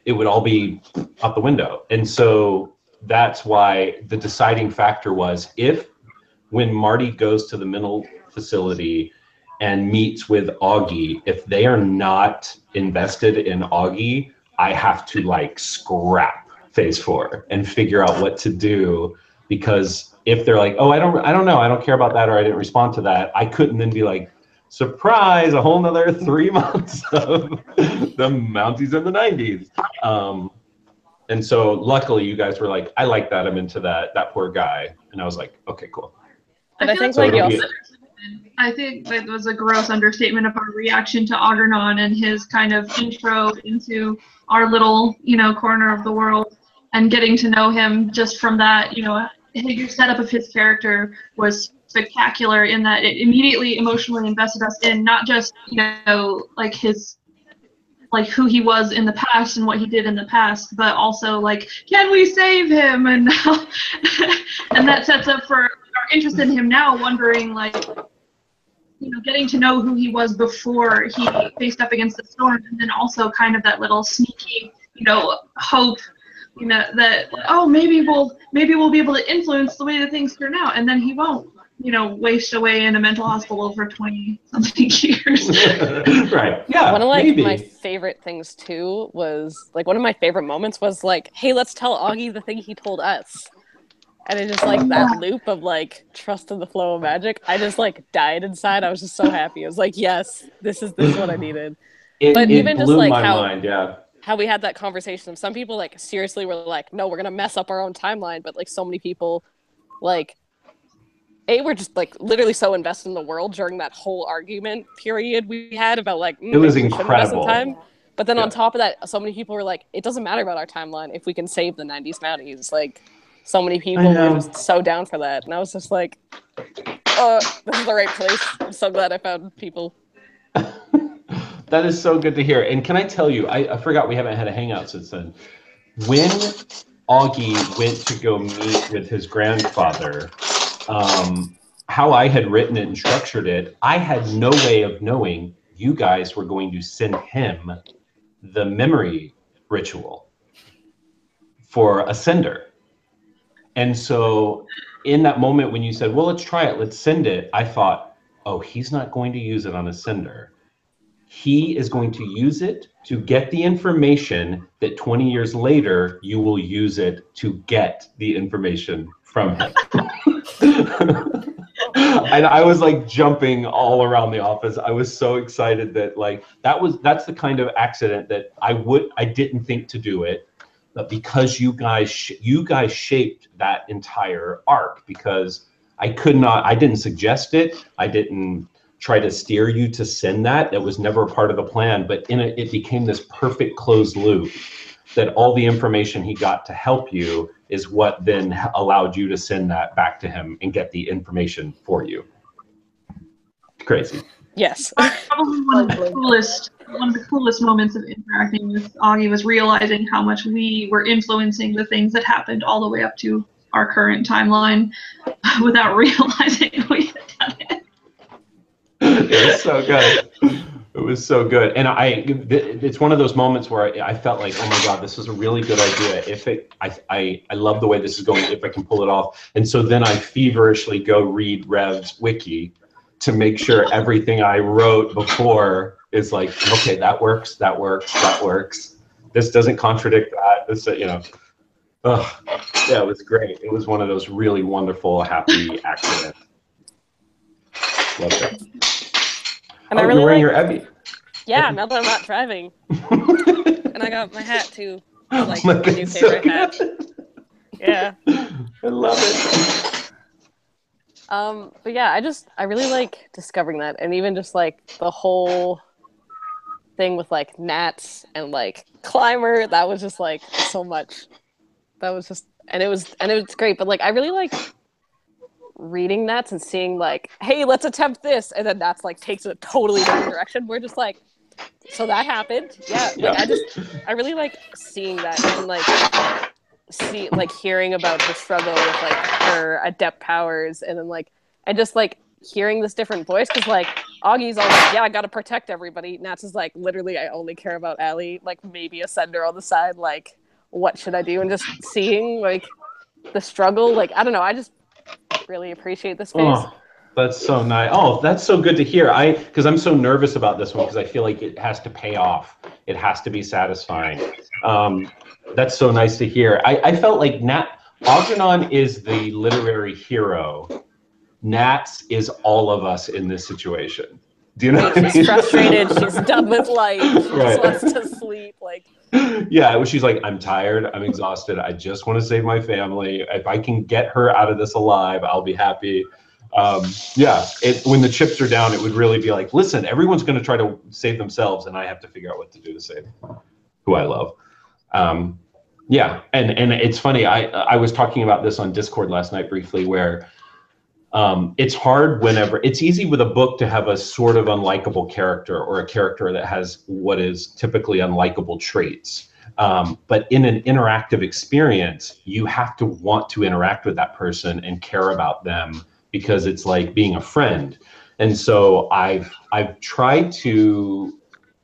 it would all be out the window. And so that's why the deciding factor was, if when Marty goes to the mental facility and meets with Augie, if they are not invested in Augie, I have to like scrap phase 4 and figure out what to do. Because if they're like, oh, I don't know, I don't care about that, or I didn't respond to that, I couldn't then be like, surprise, a whole nother 3 months of the Mounties in the 90s. And so luckily you guys were like, I like that, I'm into that poor guy. And I was like, okay, cool. And I think like I think that was a gross understatement of our reaction to Algernon and his kind of intro into our little, corner of the world, and getting to know him just from that. Your setup of his character was spectacular in that it immediately emotionally invested us in not just, like his, like who he was in the past and what he did in the past, but also like, can we save him? And and that sets up for our interest in him now, wondering like, getting to know who he was before he faced up against the storm, and then also kind of that little sneaky, hope, that maybe we'll be able to influence the way that things turn out, and then he won't, waste away in a mental hospital for 20-something years. Right. Yeah. One of like maybe. my favorite things too was like one of my favorite moments was like, hey, let's tell Augie the thing he told us. And it just like that loop of like trust in the flow of magic. I just like died inside. I was just so happy. I was like, yes, this is what I needed. But even blew just like my mind, yeah. How we had that conversation. Some people like seriously were like, no, we're gonna mess up our own timeline. But like so many people, like, we're just like literally so invested in the world during that whole argument period we had about like it was incredible. Time. But then on top of that, so many people were like, it doesn't matter about our timeline if we can save the 90s Mounties. Like, so many people were just so down for that. And I was just like, this is the right place. I'm so glad I found people. That is so good to hear. And can I tell you, I forgot we haven't had a hangout since then. When Augie went to go meet with his grandfather, how I had written it and structured it, I had no way of knowing you guys were going to send him the memory ritual for a sender. And so in that moment when you said, well, let's try it, let's send it, I thought, oh, he's not going to use it on a sender. He is going to use it to get the information that 20 years later, you will use it to get the information from him. And I was like jumping all around the office. I was so excited that like, that's the kind of accident that I didn't think to do it. But because you guys shaped that entire arc, because I didn't suggest it. I didn't try to steer you to send that. That was never a part of the plan, but it became this perfect closed loop that all the information he got to help you is what then allowed you to send that back to him and get the information for you. Crazy. Yes. Probably one of the coolest moments of interacting with Augie was realizing how much we were influencing the things that happened all the way up to our current timeline without realizing we had done it. It was so good. It was so good. And it's one of those moments where I felt like, oh my God, this is a really good idea. I love the way this is going, if I can pull it off. And so then I feverishly go read Rev's wiki to make sure everything I wrote before is like, okay, that works. This doesn't contradict that. This, yeah, it was great. It was one of those really wonderful, happy accidents. Loved it. And I really you're wearing your Ebby. Yeah, now that I'm not driving. And I got my hat too. Like my new favorite hat. Yeah. I love it. But yeah, I really like discovering that, and even just like the whole thing with like Nats and like Climber, that was just like so much. That was just, and it was great. But like I really like reading Nats and seeing like, hey, let's attempt this, and then that's like takes it a totally different direction. We're just like, so that happened, yeah. Like I really like seeing that and like hearing about the struggle with like her adept powers, and then like and just like hearing this different voice, because like Augie's all like, yeah, I gotta protect everybody. Nats is like, literally, I only care about Allie. Like maybe a sender on the side. Like, what should I do? And just seeing like the struggle, like I don't know, I just really appreciate this space. Oh, that's so nice. Oh, that's so good to hear. Because I'm so nervous about this one, because I feel like it has to pay off. It has to be satisfying. That's so nice to hear. I felt like Algernon is the literary hero. Nats is all of us in this situation. Do you know what I mean? She's frustrated. She's done with life. She just wants to sleep. Like, yeah, she's like, I'm tired. I'm exhausted. I just want to save my family. If I can get her out of this alive, I'll be happy. Yeah, when the chips are down, it would really be like, listen, everyone's going to try to save themselves, and I have to figure out what to do to save who I love. Yeah, and it's funny. I was talking about this on Discord last night briefly, where it's hard whenever it's easy with a book to have a sort of unlikable character, or a character that has what is typically unlikable traits. But in an interactive experience, you have to want to interact with that person and care about them, because it's like being a friend. And so I've tried to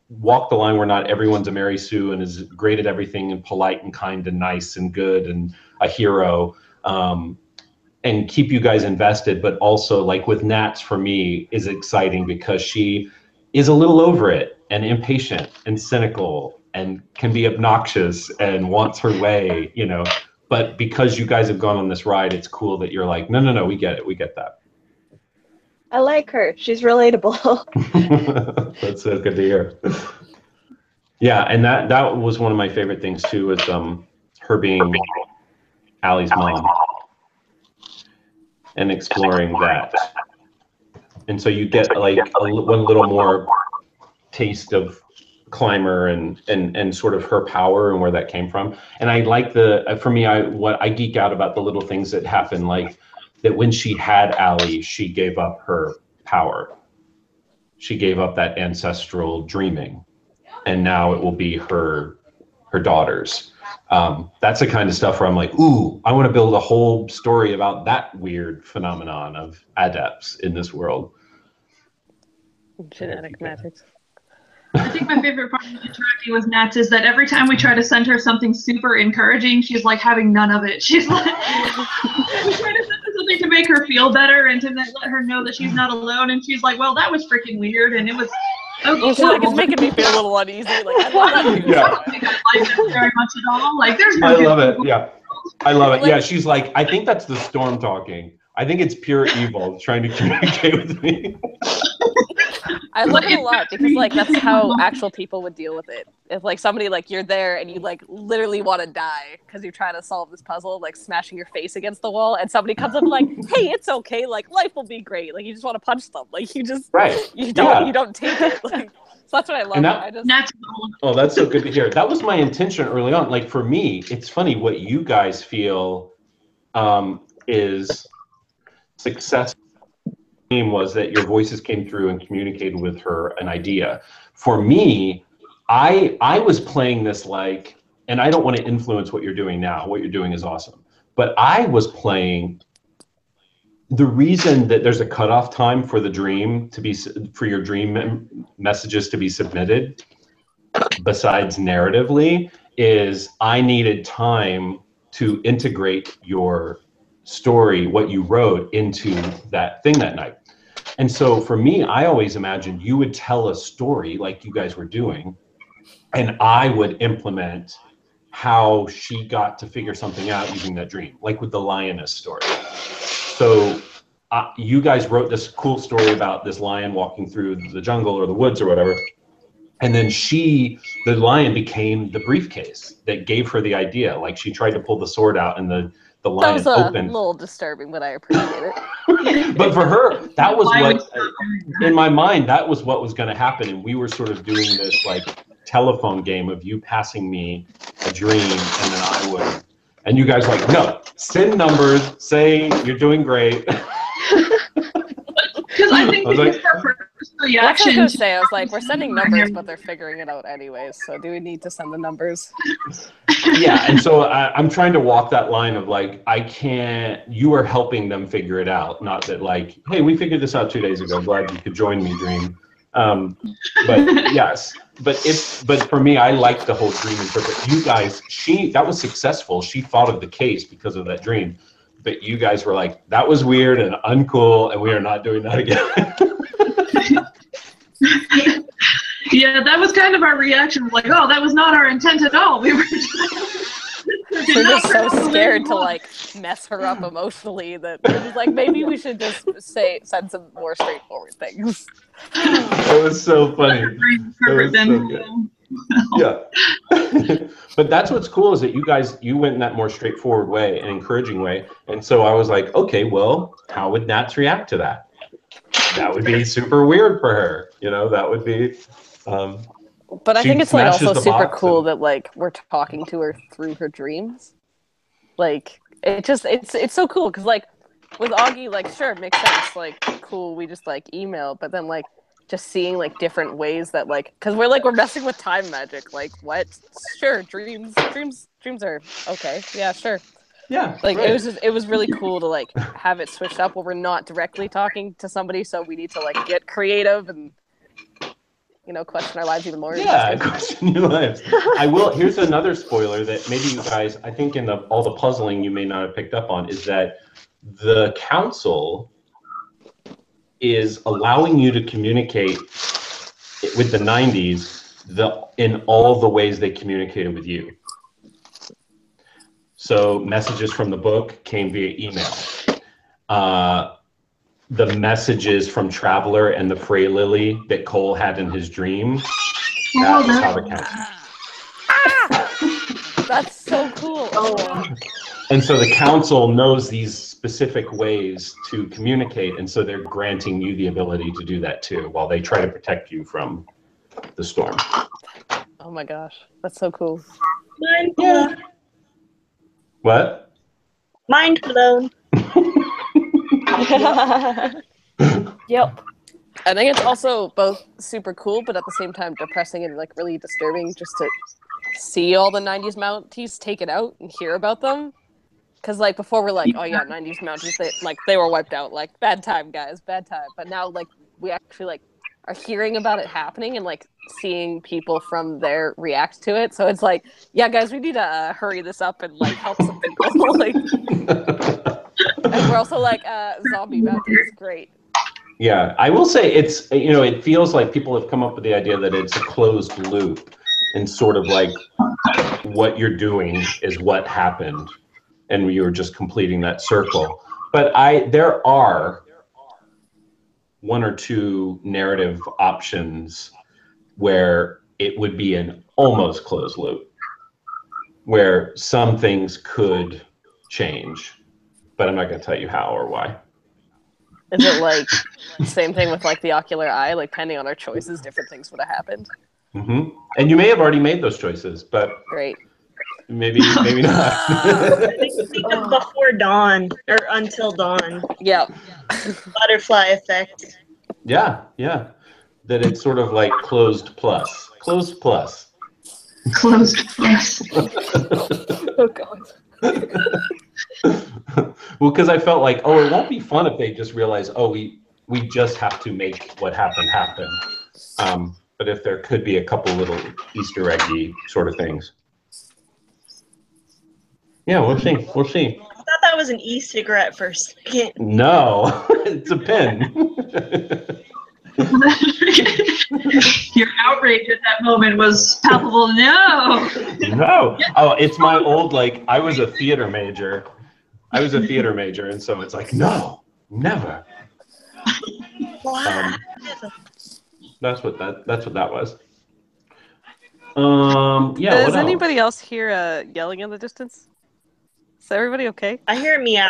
walk the line where not everyone's a Mary Sue and is great at everything and polite and kind and nice and good and a hero. And keep you guys invested, but also like with Nats, for me, is exciting because she is a little over it and impatient and cynical and can be obnoxious and wants her way, you know. But because you guys have gone on this ride, it's cool that you're like, no, we get it, we get that. I like her. She's relatable. That's so good to hear. Yeah, and that was one of my favorite things too, was her being Allie's mom. And exploring that. And so you get like one little more taste of Climber and sort of her power and where that came from. And I like for me, I geek out about the little things that happen, like that when she had Allie, she gave up her power. She gave up that ancestral dreaming. And now it will be her daughters. That's the kind of stuff where I'm like, ooh, I want to build a whole story about that weird phenomenon of adepts in this world. Genetic magic. I think my favorite part of interacting with Nats is that every time we try to send her something super encouraging, she's like having none of it. She's like, we try to send her something to make her feel better and to let her know that she's not alone. And she's like, well, that was freaking weird. And it was She's like, it's making me feel a little uneasy. Like, I don't think I like it very much at all. Like, there's no I love it. Yeah, I love it. Yeah, she's like, I think that's the storm talking. I think it's pure evil trying to communicate with me. I love it a lot because like that's how actual people would deal with it. If like somebody like you're there and you like literally want to die because you're trying to solve this puzzle, like smashing your face against the wall, and somebody comes up like, "Hey, it's okay. Like life will be great." Like you just want to punch them. Like you just you don't take it. Like, so that's what I love. Oh, that's so good to hear. That was my intention early on. Like for me, it's funny what you guys feel is success. Was that your voices came through and communicated with her an idea. For me, I was playing this like, and I don't want to influence what you're doing now. What you're doing is awesome. But I was playing the reason that there's a cutoff time for the dream to be, for your dream messages to be submitted, besides narratively, is I needed time to integrate your story, what you wrote, into that thing that night. And so for me, I always imagined you would tell a story like you guys were doing, and I would implement how she got to figure something out using that dream, like with the lioness story. So you guys wrote this cool story about this lion walking through the jungle or the woods or whatever. And then the lion became the briefcase that gave her the idea. Like she tried to pull the sword out and the lion opened. That was a little disturbing, but I appreciate it. But for her, that was what, in my mind, that was what was going to happen. And we were sort of doing this like telephone game of you passing me a dream, and then I would, and you guys were like, no, send numbers, say you're doing great. Because I think it's our first What I was reaction. gonna say, I was like, we're sending numbers, but they're figuring it out anyways. So do we need to send the numbers? Yeah, and so I'm trying to walk that line of like, I can't. You are helping them figure it out, not that like, hey, we figured this out 2 days ago. Glad you could join me, Dream. But yes, but for me, I like the whole dream interpret. You guys, that was successful. She fought of the case because of that dream. But you guys were like, that was weird and uncool, and we are not doing that again. Yeah, that was kind of our reaction. Like, oh, that was not our intent at all. We were just so scared to like mess her up emotionally that we're just like, maybe we should just send some more straightforward things. It was so funny. That was so good. Yeah. But that's what's cool is that you went in that more straightforward way and encouraging way. And so I was like, okay, well, how would Nats react to that? That would be super weird for her. You know, that would be. But I think it's like also super cool that like we're talking to her through her dreams. Like it's so cool because like with Augie, like sure, it makes sense. Like cool, we just like email, but then like just seeing like different ways that like because we're messing with time magic. Like what? Sure, dreams are okay. Yeah, sure. Yeah. Like right. It was really cool to like have it switched up where we're not directly talking to somebody, so we need to like get creative and question our lives even more. Yeah, question your lives. I will. Here's another spoiler that maybe you guys, I think in all the puzzling you may not have picked up on, is that the council is allowing you to communicate with the 90s in all the ways they communicated with you. So messages from the book came via email. The messages from Traveler and the Frey Lily that Cole had in his dream, that was how the council. That's so cool. And so the council knows these specific ways to communicate, and so they're granting you the ability to do that too, while they try to protect you from the storm. Oh my gosh, that's so cool. Mind blown. What? Mind blown. Yep. I think it's also both super cool, but at the same time depressing and like really disturbing just to see all the 90s Mounties taken out and hear about them. Because like before we're like, oh yeah, 90s Mounties, they were wiped out. Like bad time, guys, bad time. But now like we actually like are hearing about it happening and like seeing people from there react to it. So it's like, yeah, guys, we need to hurry this up and like help some people. Like. And we're also like, zombie Mounties, great. Yeah, I will say it's, it feels like people have come up with the idea that it's a closed loop and sort of like what you're doing is what happened and you're just completing that circle. But there are one or two narrative options where it would be an almost closed loop, where some things could change. But I'm not going to tell you how or why. Is it like same thing with like the ocular eye? Like depending on our choices, different things would have happened. Mm-hmm. And you may have already made those choices, but great. Maybe not. I think of before dawn or until dawn. Yeah. Butterfly effect. Yeah. That it's sort of like closed plus. Closed plus. Closed plus. Oh God. Well, because I felt like, it won't be fun if they just realize, we just have to make what happened happen. But if there could be a couple little Easter eggy sort of things. Yeah, we'll see. I thought that was an e-cigarette for a second. No, it's a pen. Your outrage at that moment was palpable. No. Oh, it's my old, I was a theater major. And so it's like, no, never. That's what that was. Yeah. Does anybody else hear yelling in the distance? Is everybody okay? I hear meow.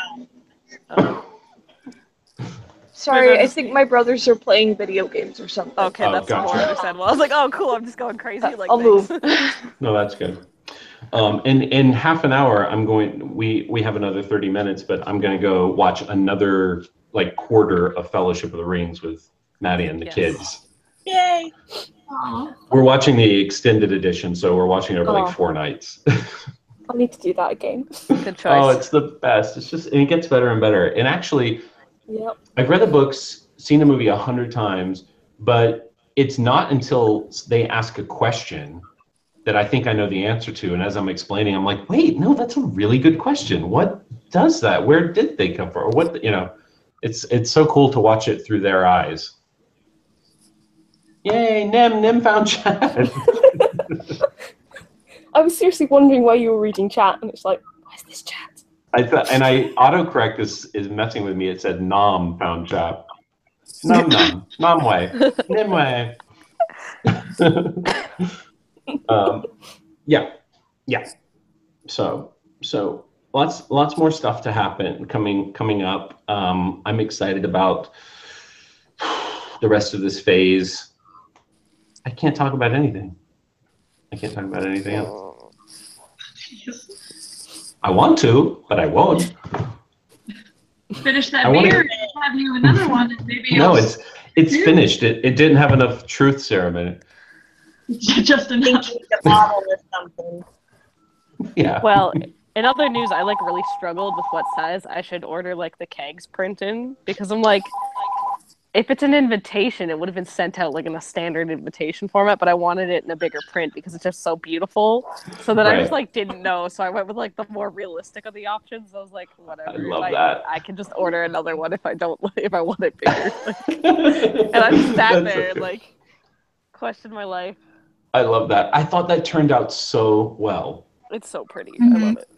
Sorry, I think my brothers are playing video games or something. Okay, that's gotcha. more understandable. I was like, oh, cool, I'm just going crazy. I'll move. No, that's good. In half an hour, we have another 30 minutes, but I'm going to go watch another like quarter of Fellowship of the Rings with Maddie and the kids. Yay! Aw. We're watching the extended edition, so we're watching it over like 4 nights. I'll need to do that again. Good choice. Oh, it's the best. It's just, and it gets better and better. And actually, Yep. I've read the books, seen the movie 100 times, but it's not until they ask a question that I think I know the answer to. And as I'm explaining, I'm like, wait, no, that's a really good question. What does that? Where did they come from? Or what, you know, it's so cool to watch it through their eyes. Yay, Nim found chat. I was seriously wondering why you were reading chat, and it's like, where's this chat? And autocorrect is messing with me. It said Nom found chat. Nom way. Nim way. Yeah. So lots more stuff to happen coming up. I'm excited about the rest of this phase. I can't talk about anything. I can't talk about anything else. I want to, but I won't. Finish that beer and have you another one, and maybe no, it's finished. It didn't have enough truth serum in it. Just enough. The bottle is something. Yeah. Well, in other news, I like really struggled with what size I should order like the kegs print in, because I'm like, if it's an invitation, it would have been sent out like in a standard invitation format, but I wanted it in a bigger print because it's just so beautiful. So then I just like didn't know, so I went with like the more realistic of the options. I was like, whatever. I love that. I can just order another one if I want it bigger. And I just sat there and like questioned my life. I love that. I thought that turned out so well. It's so pretty. I love it.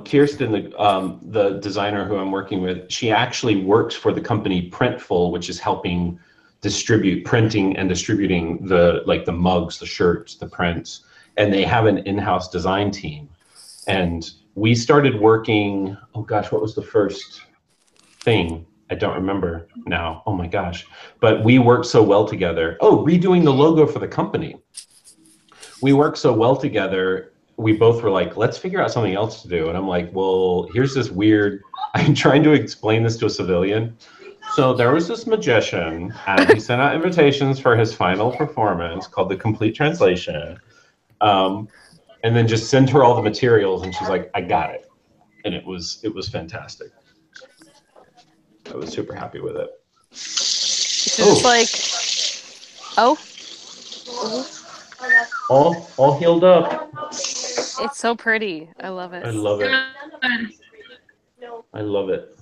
Kirsten, the designer who I'm working with, she actually works for the company Printful, which is helping printing and distributing the mugs, the shirts, the prints, and they have an in-house design team. And we started working, oh gosh, what was the first thing? I don't remember now. Oh my gosh. But we worked so well together. Oh, redoing the logo for the company. We worked so well together. We both were like, let's figure out something else to do. And I'm like, well, here's this weird, I'm trying to explain this to a civilian. So there was this magician, and he sent out invitations for his final performance called The Complete Translation. And then just send her all the materials, and she's like, I got it. And it was fantastic. I was super happy with it. It's just like, all healed up. it's so pretty. I love it. I love it. I love it.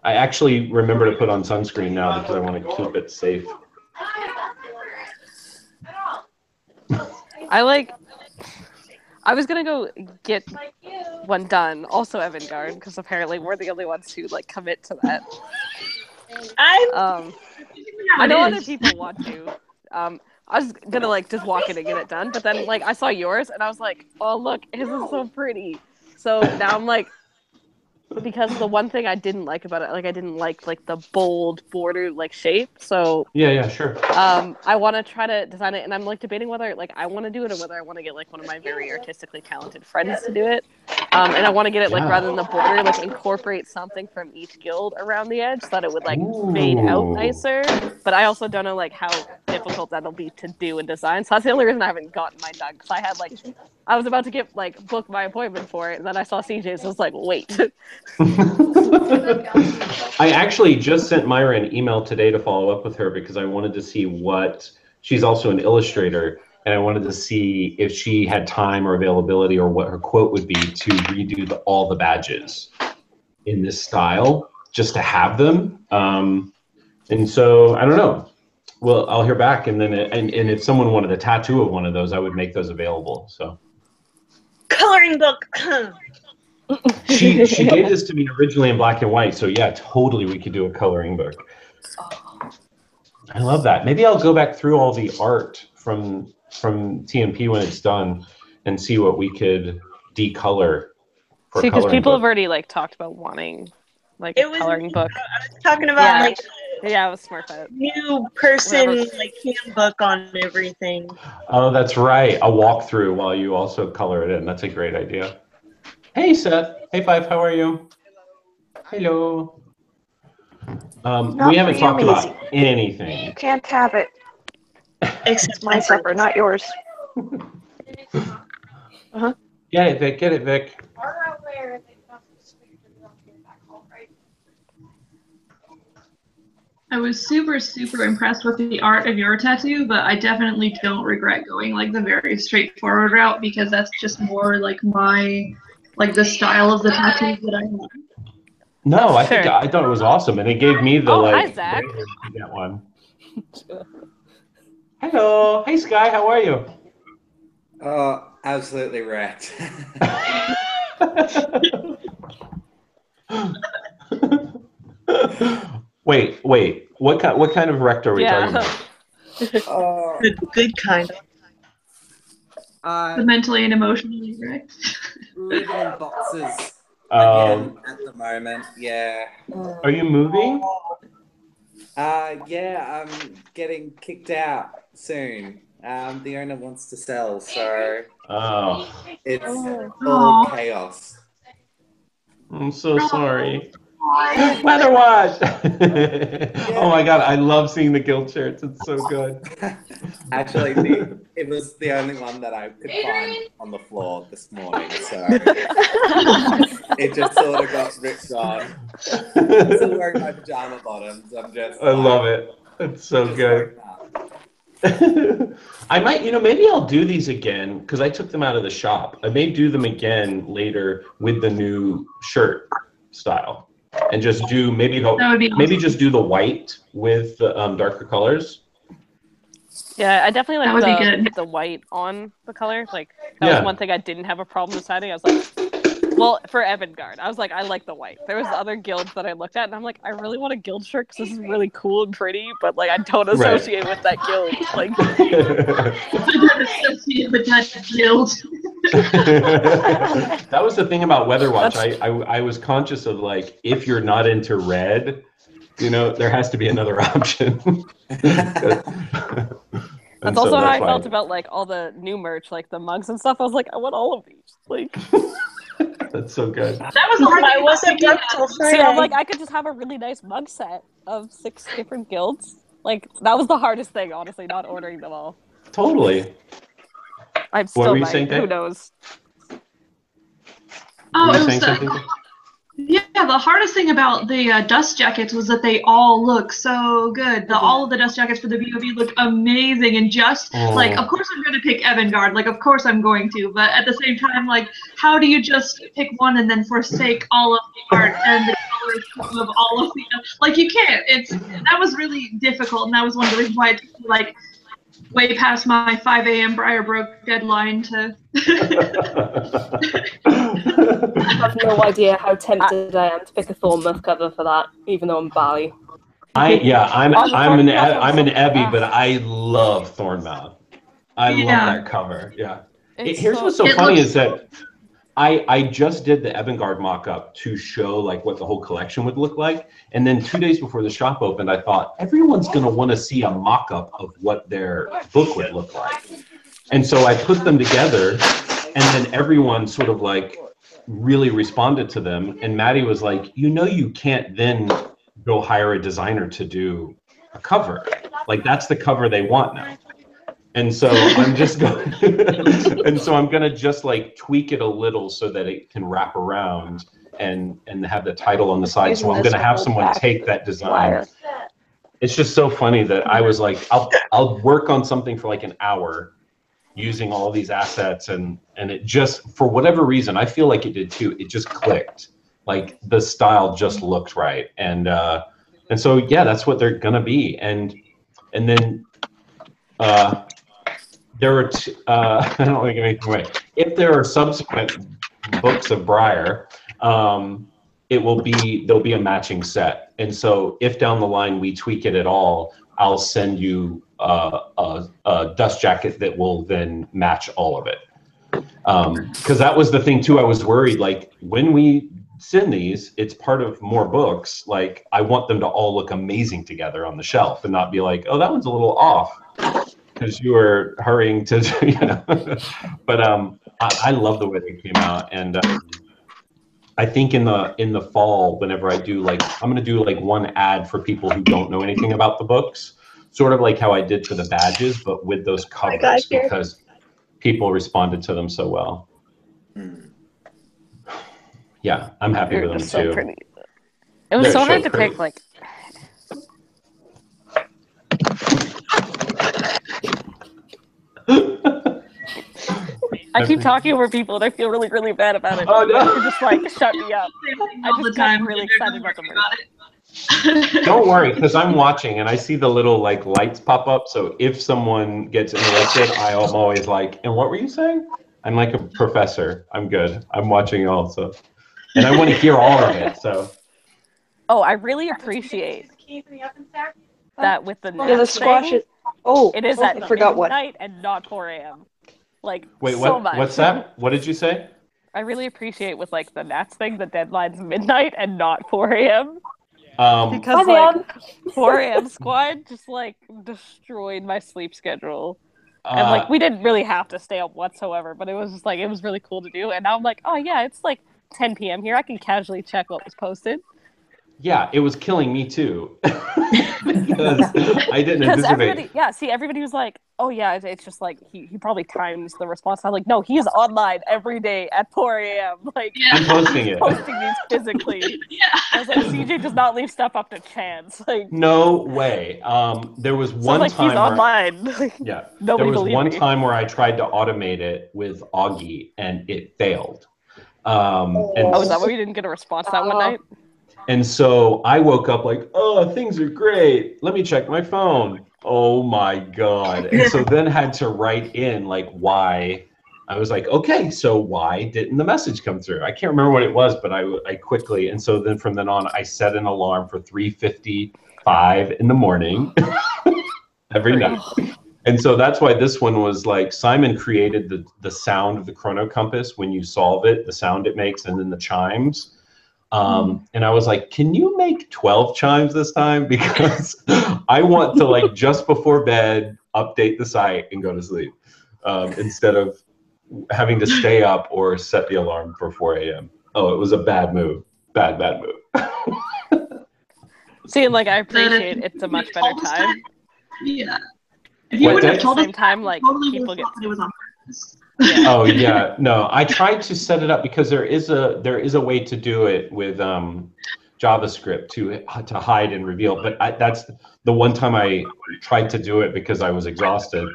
I actually remember to put on sunscreen now because I want to keep it safe. I was gonna go get one done, also Evangard, because apparently we're the only ones who like commit to that. I know other people want to. I was gonna like just walk in and get it done, but then like I saw yours and I was like, oh look, his is so pretty. So now I'm like, because the one thing I didn't like about it, like I didn't like the bold border like shape. So yeah, sure. I want to try to design it, and I'm like debating whether like I want to do it or whether I want to get like one of my very artistically talented friends to do it. And I want to get it like rather than the border, like incorporate something from each guild around the edge so that it would like fade out nicer. But I also don't know like how difficult that'll be to do and design. So that's the only reason I haven't gotten mine done, because I was about to get like book my appointment for it, and then I saw CJ's. So I was like, wait. I actually just sent Myra an email today to follow up with her because I wanted to see what, she's also an illustrator, and I wanted to see if she had time or availability or what her quote would be to redo all the badges in this style, just to have them. And so I don't know. Well, I'll hear back, and then and if someone wanted a tattoo of one of those, I would make those available. So coloring book. She gave this to me originally in black and white, so yeah, totally we could do a coloring book. I love that. Maybe I'll go back through all the art from TMP when it's done and see what we could decolor for See, because people book. have already like talked about wanting like a coloring book. I was talking about like yeah, it was smart that new person like handbook on everything. Oh, that's right. A walkthrough while you also color it in. That's a great idea. Hey, Seth. Hey, Five. How are you? Hello. Not We haven't for you, talked Maisie. about anything. You can't have it. It's my supper, not yours. Get it, Vic. Get it, Vic. I was super, super impressed with the art of your tattoo, but I definitely don't regret going like the very straightforward route because that's just more like the style of the tattoos that I have. No, I Sure. thought it was awesome, and it gave me the hi, Zach. to get one. Hello, hey Sky, how are you? Oh, absolutely wrecked. Wait. What kind of wrecked are we talking about? The good kind. The mentally and emotionally wrecked. Living in boxes again at the moment. Yeah. Are you moving? Yeah, I'm getting kicked out soon. The owner wants to sell, so it's all chaos. I'm so sorry. Weather watch. Oh my god, I love seeing the guild shirts. It's so good. Actually, it was the only one that I could find on the floor this morning, so it just sort of got ripped on. I'm still wearing my pajama bottoms. I love it. It's so good. I might, maybe I'll do these again because I took them out of the shop. I may do them again later with the new shirt style, and just do maybe just do the white with the darker colors. Yeah, I definitely like the white on the color. Like that was one thing I didn't have a problem deciding. I was like, well, for Avantgarde, I was like, I like the white. There was other guilds that I looked at, and I'm like, I really want a guild shirt because this is really cool and pretty, but like I don't associate with that guild. Like, I don't associate with that guild. That was the thing about Weather Watch. I was conscious of like, if you're not into red, there has to be another option. That's also how I felt about like all the new merch, like the mugs and stuff. I was like, I want all of these. Like. That's so good. That was the hard thing. I wasn't broke till Friday. See, I'm like, I could just have a really nice mug set of 6 different guilds. Like, that was the hardest thing, honestly, not ordering them all. Totally. I'm still saying, who knows? Oh, it was the hardest thing about the dust jackets was that they all look so good. All of the dust jackets for the BOV look amazing, and like, of course I'm going to pick Avantgarde, like, of course I'm going to, but at the same time, like, how do you just pick one and then forsake all of the art and the colors of all of the, like, you can't. That was really difficult, and that was one of the reasons why it took me, like, way past my 5 a.m. Briarbrook deadline to. I have no idea how tempted I am to pick a Thornmouth cover for that, even though I'm Bali. I'm an Ebby, but I love Thornmouth. I love that cover. Yeah. Here's what's so funny is that I just did the Avantgarde mock-up to show like what the whole collection would look like, and then 2 days before the shop opened, I thought everyone's going to want to see a mock-up of what their book would look like, and so I put them together, and then everyone sort of like really responded to them, and Maddie was like, you can't then go hire a designer to do a cover, like that's the cover they want now. And so I'm just going, and so I'm gonna just like tweak it a little so that it can wrap around and have the title on the side. So I'm gonna have someone take that design. It's just so funny that I was like, I'll work on something for like an hour, using all these assets, and it just, for whatever reason, I feel like it did too. It just clicked, like the style just looked right, and so yeah, that's what they're gonna be, and then. There were I don't want to give anything away. If there are subsequent books of Briar, there'll be a matching set. And so if down the line we tweak it at all, I'll send you a dust jacket that will then match all of it. Because that was the thing too. I was worried, like when we send these, it's part of more books. Like I want them to all look amazing together on the shelf and not be like, oh, that one's a little off, because you were hurrying to, but I love the way they came out, and I think in the fall, whenever I do I'm gonna do one ad for people who don't know anything about the books, sort of like how I did for the badges, but with those covers because people responded to them so well. Yeah, I'm happy with them so too. Pretty. It was so hard to pick I keep talking over people and I feel really, really bad about it. Oh, no. They're just shut me up. I just got really excited about the movie. Don't worry, because I'm watching and I see the little lights pop up. So if someone gets interrupted, I'm always and what were you saying? I'm like a professor. I'm good. I'm watching also. And I want to hear all of it. So. Oh, I really appreciate that with the squash thing, is. Oh, it is at midnight and not 4 a.m. Wait, so much. What's that? What did you say? I really appreciate with the Nats thing, the deadline's midnight and not 4 a.m. Because 4 a.m. squad just destroyed my sleep schedule. And we didn't really have to stay up whatsoever, but it was just it was really cool to do. And now I'm oh yeah, it's 10 p.m. here. I can casually check what was posted. Yeah, it was killing me too. Because I didn't anticipate. Everybody was oh yeah, it's just he probably times the response. I'm no, he's online every day at 4 a.m. I'm posting it. Posting these physically. I was CJ does not leave stuff up to chance. No way. There was one time he's online. There was one time where I tried to automate it with Augie and it failed. Is that why you didn't get a response that one night? And so I woke up oh, things are great. Let me check my phone. Oh my God. And so then had to write in why. I was okay, so why didn't the message come through? I can't remember what it was, but I quickly, and so then from then on, I set an alarm for 3:55 in the morning every night. And so that's why this one was Simon created the sound of the chrono compass when you solve it, the sound it makes, and then the chimes. And I was can you make 12 chimes this time? Because I want to just before bed, update the site and go to sleep instead of having to stay up or set the alarm for 4 a.m. Oh, it was a bad move. Bad move. See, I appreciate it's a much better time. Yeah. If you would have told us time, people get it was on purpose. Yeah. Oh yeah, no. I tried to set it up because there is a way to do it with JavaScript to hide and reveal. But that's the one time I tried to do it because I was exhausted,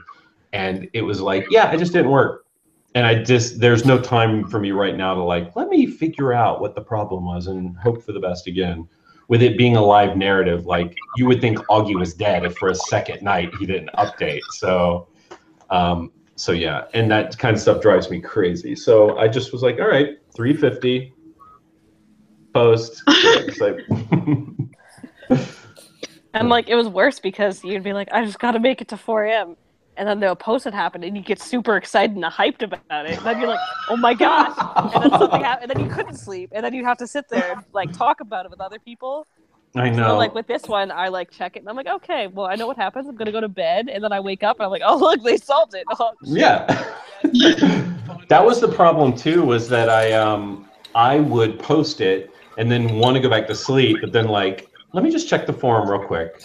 and it was it just didn't work. And there's no time for me right now to let me figure out what the problem was and hope for the best again. With it being a live narrative, you would think Augie was dead if for a second night he didn't update. So. So yeah, and that kind of stuff drives me crazy. So I just was all right, 3:50, post. And it was worse because you'd be I just got to make it to 4 a.m. And then the post had happened, and you get super excited and hyped about it. And then you're oh my gosh! And then something happened, and then you couldn't sleep, and then you have to sit there and talk about it with other people. I know. So, with this one, I check it, and I'm okay, well, I know what happens. I'm gonna go to bed, and then I wake up, and I'm oh look, they solved it. Oh, yeah. That was the problem too. Was that I would post it and then want to go back to sleep, but then let me just check the forum real quick,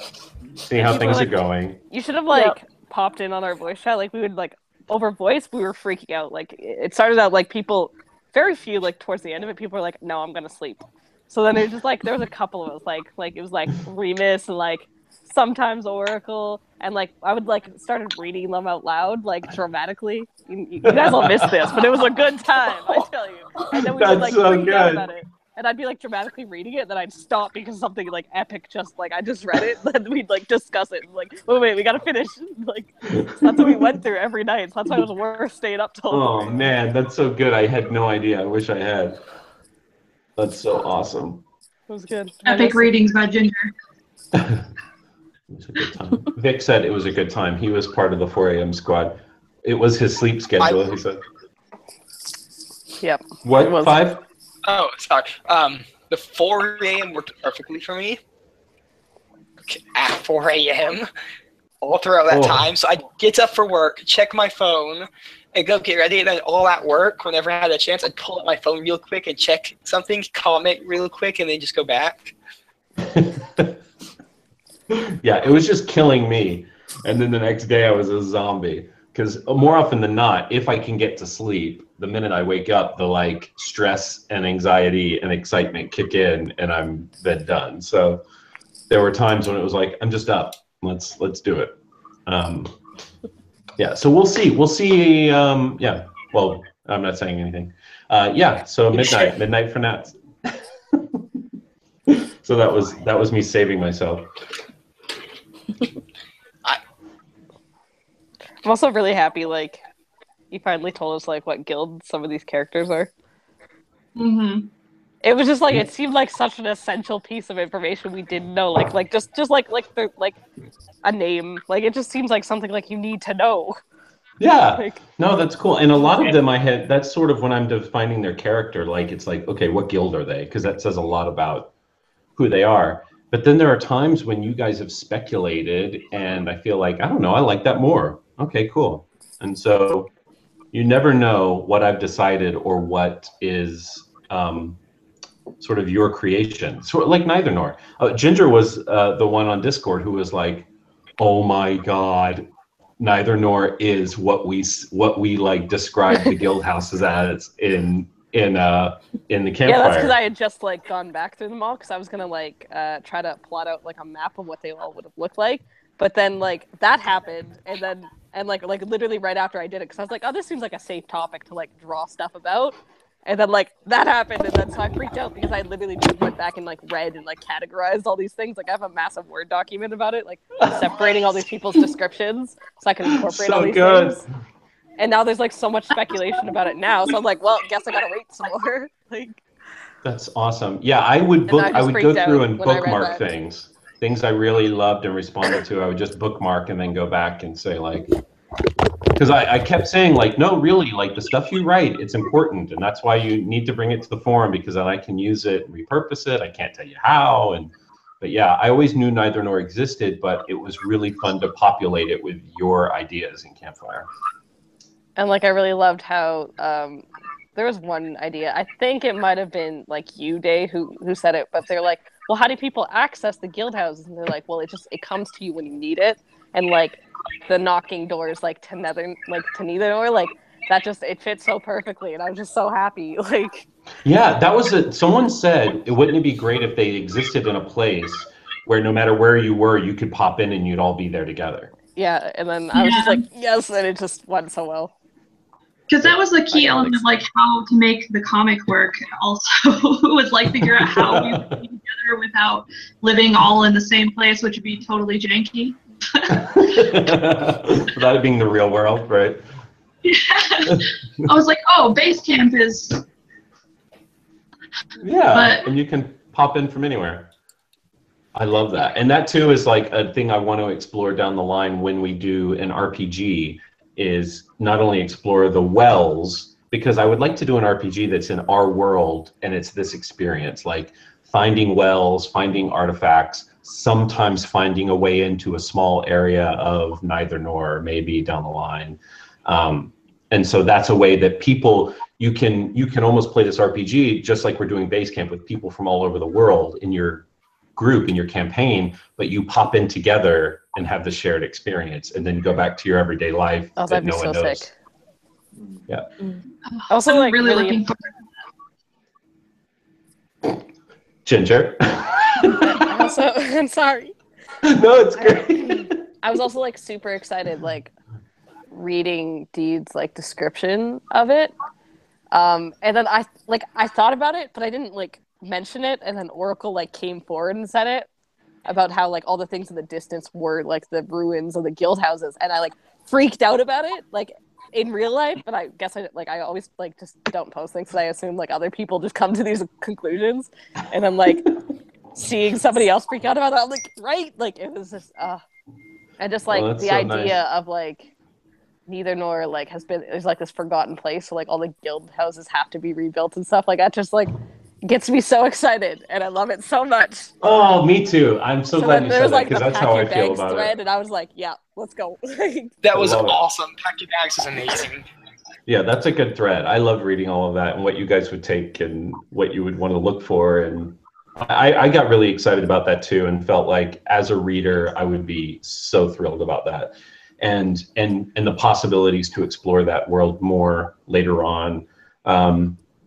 see how things are going. You should have popped in on our voice chat. We would over voice. We were freaking out. It started out people, very few towards the end of it. People were no, I'm gonna sleep. So then it was just there was a couple of us it was Remus and sometimes Oracle and I would started reading them out loud dramatically. You guys will miss this, but it was a good time, I tell you. And then we would freak out about it. And I'd be dramatically reading it, then I'd stop because something epic just I just read it, then we'd discuss it. Wait, we gotta finish. That's what we went through every night. So that's why it was worth staying up till. Oh man, that's so good. I had no idea. I wish I had. That's so awesome. It was good. Epic readings by Ginger. It was a good time. Vic said it was a good time. He was part of the 4 a.m. squad. It was his sleep schedule, he said. Yep. What, 5? Oh, sorry. The 4 a.m. worked perfectly for me. At 4 a.m. all throughout that time. So I'd get up for work, check my phone, and go get ready. And then all at work, whenever I had a chance, I'd pull up my phone real quick and check something, comment real quick, and then just go back. Yeah, it was just killing me. And then the next day I was a zombie. Because more often than not, if I can get to sleep, the minute I wake up, the like stress and anxiety and excitement kick in, and I'm then done. So there were times when it was like, I'm just up. Let's do it. Yeah. So we'll see. We'll see. Yeah. Well, I'm not saying anything. Yeah. So midnight for Nats. So that was me saving myself. I'm also really happy, like, you finally told us, like, what guild some of these characters are. Mm-hmm. It was just, like, it seemed like such an essential piece of information we didn't know. Like just like the, like, a name. Like, it just seems like something, like, you need to know. Yeah. Like, no, that's cool. And a lot of them I had, that's sort of when I'm defining their character, like, it's like, okay, what guild are they? Because that says a lot about who they are. But then there are times when you guys have speculated, and I feel like, I don't know, I like that more. Okay, cool. And so you never know what I've decided or what is sort of your creation. Sort of like neither nor. Ginger was the one on Discord who was like, oh my God, neither nor is what we like describe the guild houses as in the campfire. Yeah, that's because I had just like gone back through them all because I was gonna like try to plot out like a map of what they all would have looked like. But then like that happened, and like literally right after I did it, because I was like, oh, this seems like a safe topic to like draw stuff about. And then like that happened, and then so I freaked out because I literally just went back and like read and like categorized all these things. Like I have a massive Word document about it, like separating all these people's descriptions so I can incorporate all these things. And now there's like so much speculation about it now, so I'm like, well, guess I gotta wait some more. Like, that's awesome. Yeah, I would go through and bookmark things I really loved and responded to. I would just bookmark and then go back and say like, because I kept saying like, no, really, like the stuff you write, it's important, and that's why you need to bring it to the forum, because then I can use it and repurpose it. I can't tell you how, but yeah, I always knew neither nor existed, but it was really fun to populate it with your ideas in Campfire. And like I really loved how there was one idea. I think it might have been like you, Day, who said it, but they're like, well, how do people access the guild houses? And they're like, well, it comes to you when you need it, and like the knocking doors like to neither nor, like that just it fits so perfectly, and I'm just so happy. Like, yeah, that was it. Someone said, wouldn't it be great if they existed in a place where no matter where you were, you could pop in and you'd all be there together. Yeah, and then I was just like, yes, and it just went so well. Because that was the key element of like how to make the comic work also was like figure out how we would be together without living all in the same place, which would be totally janky. Without it being the real world, right? Yeah. I was like, oh, base camp is... Yeah, and you can pop in from anywhere. I love that. And that too is like a thing I want to explore down the line when we do an RPG, is not only explore the wells, because I would like to do an RPG that's in our world and it's this experience, like finding wells, finding artifacts, sometimes finding a way into a small area of neither nor, maybe down the line. And so that's a way that people, you can almost play this RPG just like we're doing base camp with people from all over the world in your group, in your campaign, but you pop in together and have the shared experience, and then go back to your everyday life that no one knows. Sick. Yeah. Also, I'm like really looking forward to that. Ginger. Also, I'm sorry. No, it's great. I was also like super excited, like reading Deed's like description of it, and then I thought about it, but I didn't like mention it, and then Oracle like came forward and said it about how like all the things in the distance were like the ruins of the guild houses, and I like freaked out about it like in real life, but I guess I always like just don't post things because I assume like other people just come to these conclusions, and then like seeing somebody else freak out about it, I'm like, right, like it was just and just like the idea of like neither nor like there's like this forgotten place, so like all the guild houses have to be rebuilt and stuff like that, just like gets me so excited, and I love it so much. Oh, me too. I'm so glad you there said was that like because the that's pack how your I feel bags about thread, it. and I was like, yeah, let's go. That was love it. awesome. Pack your bags is amazing. Yeah, that's a good thread. I love reading all of that and what you guys would take and what you would want to look for. And I got really excited about that too, and felt like as a reader, I would be so thrilled about that, and the possibilities to explore that world more later on.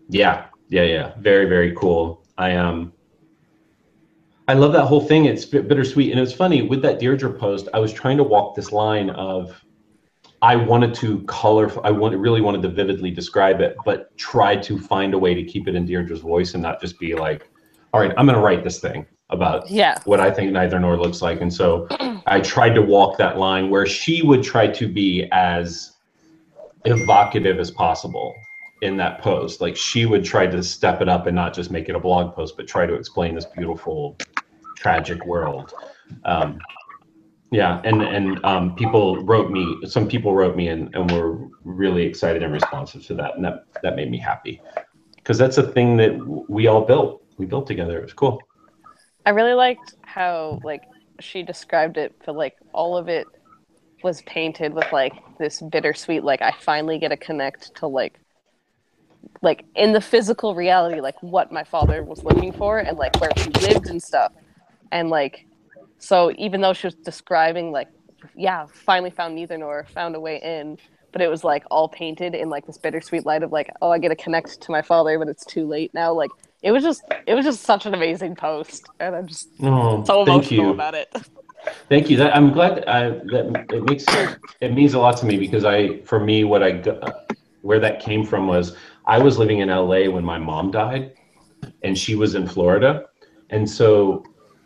Yeah, very, very cool. I love that whole thing. It's bittersweet, and it's funny with that Deirdre post. I was trying to walk this line of I wanted to really wanted to vividly describe it, but try to find a way to keep it in Deirdre's voice and not just be like, all right, I'm going to write this thing about what I think Neither Nor looks like. And so I tried to walk that line where she would try to be as evocative as possible in that post. Like she would try to step it up and not just make it a blog post, but try to explain this beautiful, tragic world. Yeah, and some people wrote me and were really excited and responsive to that, and that made me happy because that's a thing that we built together. It was cool. I really liked how like she described it, but like all of it was painted with like this bittersweet, like I finally get to connect to like in the physical reality, like what my father was looking for and like where he lived and stuff, and like. So even though she was describing like, yeah, finally found Neither Nor, found a way in, but it was like all painted in like this bittersweet light of like, oh, I get to connect to my father, but it's too late now. Like it was just such an amazing post, and I'm just so emotional about it. Thank you. I'm glad that it means a lot to me because for me, where that came from was I was living in LA when my mom died, and she was in Florida, and so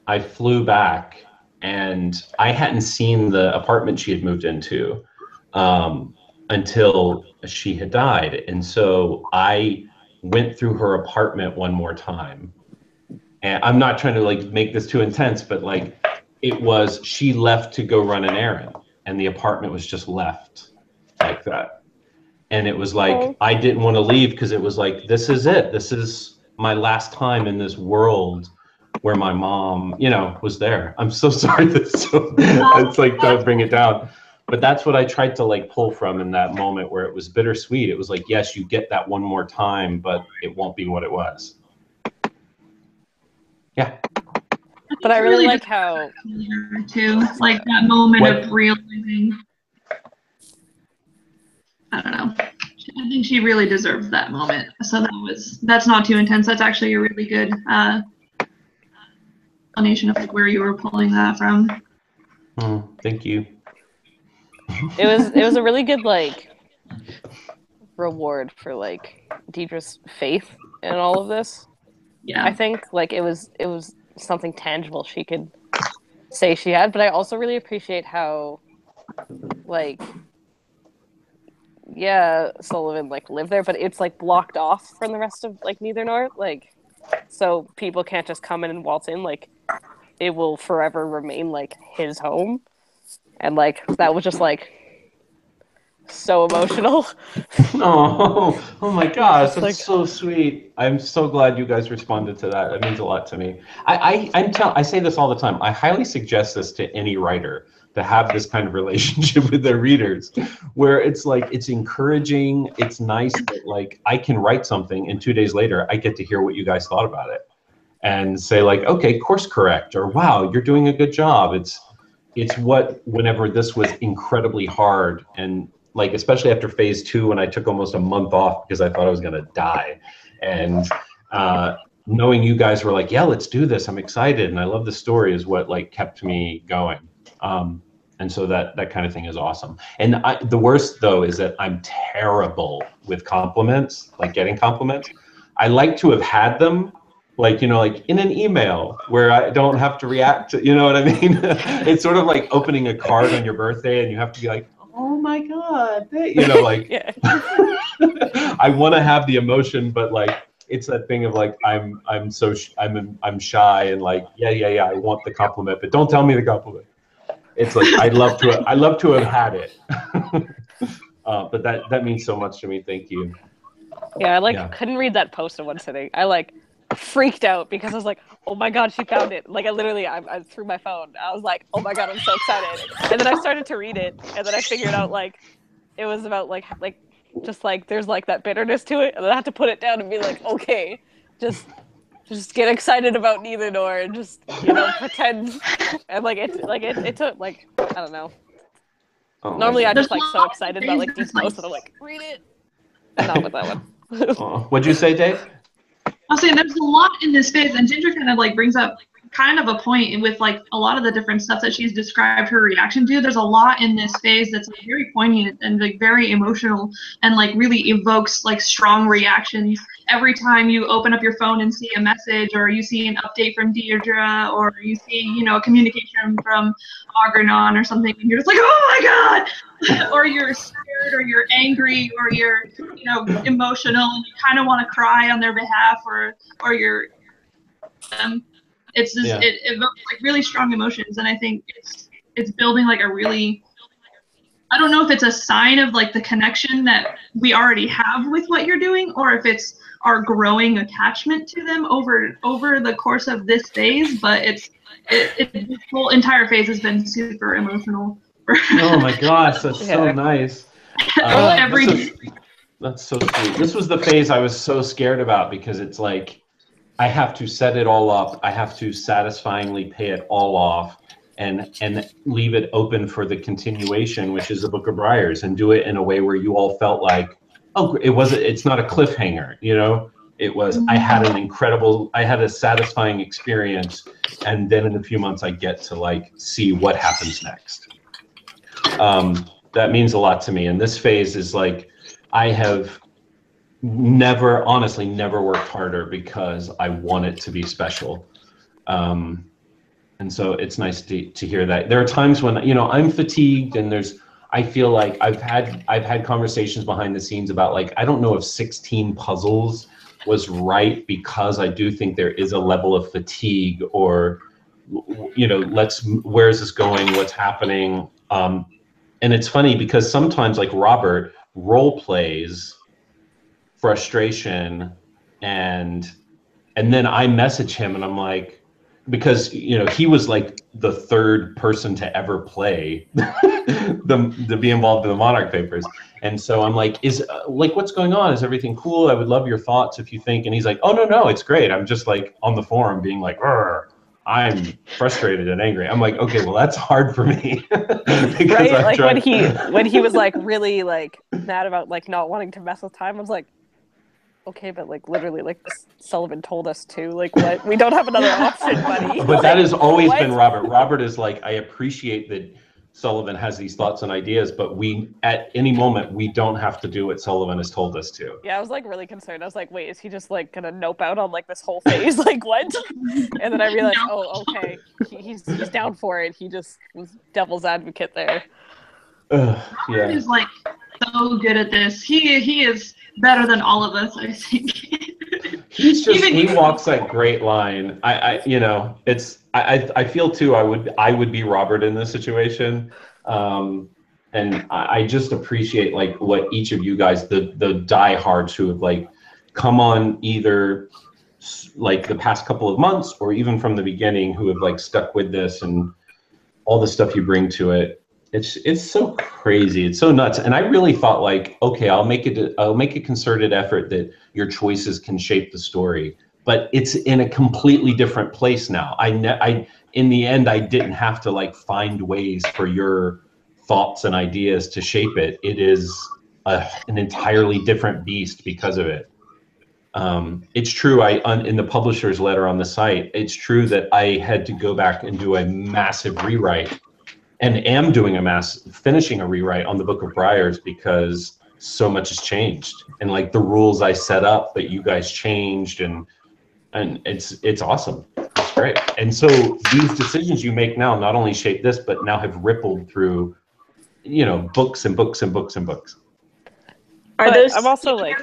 I flew back and I hadn't seen the apartment she had moved into until she had died. And so I went through her apartment one more time. And I'm not trying to like make this too intense, but like she left to go run an errand and the apartment was just left like that. And it was like, I didn't want to leave because it was like, this is it. This is my last time in this world where my mom, was there. I'm so sorry. It's like, don't bring it down. But that's what I tried to like pull from in that moment where it was bittersweet. It was like, yes, you get that one more time, but it won't be what it was. Yeah. But I really like how too, like that moment of realizing. I don't know. I think she really deserves that moment. So that's not too intense. That's actually a really good explanation of like where you were pulling that from. Thank you. It was a really good like reward for like Deirdre's faith in all of this. Yeah. I think like it was something tangible she could say she had, but I also really appreciate how like Sullivan like lived there, but it's like blocked off from the rest of like Neither Nor, like so people can't just come in and waltz in, like it will forever remain like his home. And like that was just like so emotional. Oh my gosh, that's so sweet. I'm so glad you guys responded to that. That means a lot to me. I say this all the time. I highly suggest this to any writer to have this kind of relationship with their readers, where it's like it's encouraging. It's nice that like I can write something and 2 days later I get to hear what you guys thought about it, and say like, okay, course correct, or wow, you're doing a good job. It's what whenever this was incredibly hard and. Like, especially after phase 2, when I took almost a month off because I thought I was going to die. And knowing you guys were like, yeah, let's do this. I'm excited. And I love the story is what like kept me going. And so that kind of thing is awesome. And the worst though, is that I'm terrible with compliments, like getting compliments. I like to have had them like, like in an email where I don't have to react to, you know what I mean? It's sort of like opening a card on your birthday and you have to be like, oh my God, like I want to have the emotion, but like it's that thing of like I'm shy and like yeah I want the compliment, but don't tell me the compliment. It's like I love to have had it. But that means so much to me. Thank you. Yeah, I couldn't read that post in one sitting. I freaked out because I was like, oh my god, she found it. Like I threw my phone. I was like, oh my god, I'm so excited. And then I started to read it, and then I figured out like it was about like just like there's like that bitterness to it, and then I had to put it down and be like, okay, just get excited about neither nor and just pretend. And it took like I don't know. Oh, normally I'm just like so excited about like these posts that I'm like, read it. Not with that one. What'd you say, Dave? I'll say there's a lot in this phase, and Ginger kind of like brings up kind of a point with like a lot of the different stuff that she's described her reaction to. There's a lot in this phase that's like very poignant and like very emotional and like really evokes like strong reactions every time you open up your phone and see a message, or you see an update from Deirdre, or you see a communication from Agrenon or something, and you're just like, oh my god, or you're scared, or you're angry, or you're emotional and you kind of want to cry on their behalf, or you're it's just it evokes like really strong emotions, and I think it's building like a really, I don't know if it's a sign of like the connection that we already have with what you're doing, or if it's our growing attachment to them over the course of this phase, but this whole entire phase has been super emotional. Oh my gosh, that's so nice. That's so sweet. This was the phase I was so scared about, because it's like I have to set it all up. I have to satisfyingly pay it all off and leave it open for the continuation, which is the Book of Briars, and do it in a way where you all felt like, oh, it's not a cliffhanger, It was, I had a satisfying experience, and then in a few months I get to like see what happens next. That means a lot to me. And this phase is like, I have honestly never worked harder because I want it to be special. And so it's nice to hear that. There are times when, I'm fatigued, and I feel like I've had conversations behind the scenes about like, I don't know if 16 puzzles was right, because I do think there is a level of fatigue, or, where is this going? What's happening? And it's funny because sometimes like Robert role plays frustration, and then I message him and I'm like, because he was like the third person to ever play to be involved in the Monarch Papers, and so I'm like, what's going on? Is everything cool? I would love your thoughts if you think. And he's like, oh no, it's great. I'm just like on the forum being like, I'm frustrated and angry. I'm like, okay, well that's hard for me. Right? Like when he was like really like mad about like not wanting to mess with time, I was like, okay, but like literally, like Sullivan told us to. Like, what? We don't have another option, buddy. But that has always been Robert. Robert is like, I appreciate that Sullivan has these thoughts and ideas, but at any moment we don't have to do what Sullivan has told us to. Yeah, I was like really concerned. I was like, wait, is he just like gonna nope out on like this whole phase? Like what? And then I realized, oh, okay, he's down for it. He just was devil's advocate there. Robert is like so good at this. He is better than all of us, I think. He walks that great line. I feel too, I would be Robert in this situation. And I just appreciate like what each of you guys, the diehards who have like come on either like the past couple of months or even from the beginning, who have like stuck with this and all the stuff you bring to it. It's so crazy. It's so nuts. And I really thought like, okay, I'll make a concerted effort that your choices can shape the story. But it's in a completely different place now. In the end, I didn't have to like find ways for your thoughts and ideas to shape it. It is an entirely different beast because of it. It's true. In the publisher's letter on the site, it's true that I had to go back and do a massive rewrite. And am finishing a rewrite on the Book of Briars, because so much has changed, and like the rules I set up that you guys changed, and it's awesome. It's great. And so these decisions you make now not only shape this, but now have rippled through, books and books and books and books. I'm also like,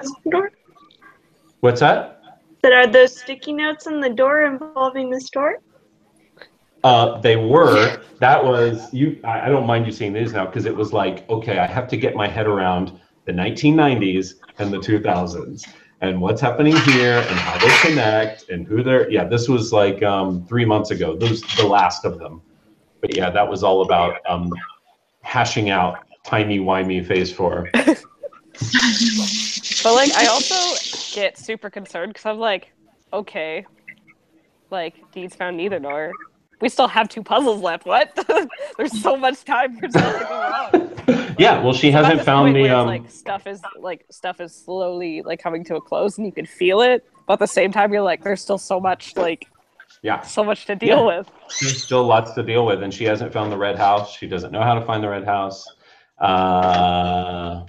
what's that? Are those sticky notes on the door involving the store? They were. That was you. I don't mind you seeing these now, because it was like, okay, I have to get my head around the 1990s and the 2000s, and what's happening here and how they connect and who they're. Yeah, this was like 3 months ago. Those the last of them. But yeah, that was all about hashing out timey-wimey phase 4. But like, I also get super concerned because I'm like, okay, like Deed's found neither nor. We still have 2 puzzles left. What? There's so much time for stuff to go wrong. Yeah, well, she hasn't found the like stuff is slowly like coming to a close, and you can feel it. But at the same time, you're like, there's still so much so much to deal with. There's still lots to deal with, and she hasn't found the red house. She doesn't know how to find the red house. Other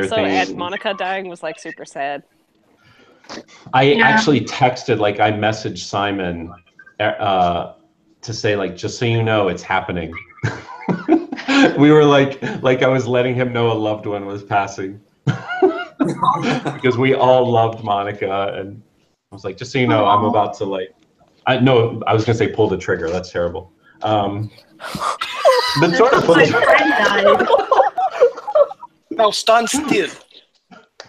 things. And Monica dying was like super sad. I actually texted, like, I messaged Simon to say, like, just so you know, it's happening. We were like I was letting him know a loved one was passing. Because we all loved Monica, and I was like, just so you know, I'm about to I was gonna say pull the trigger. That's terrible. But sort of pull the trigger. No, stand still.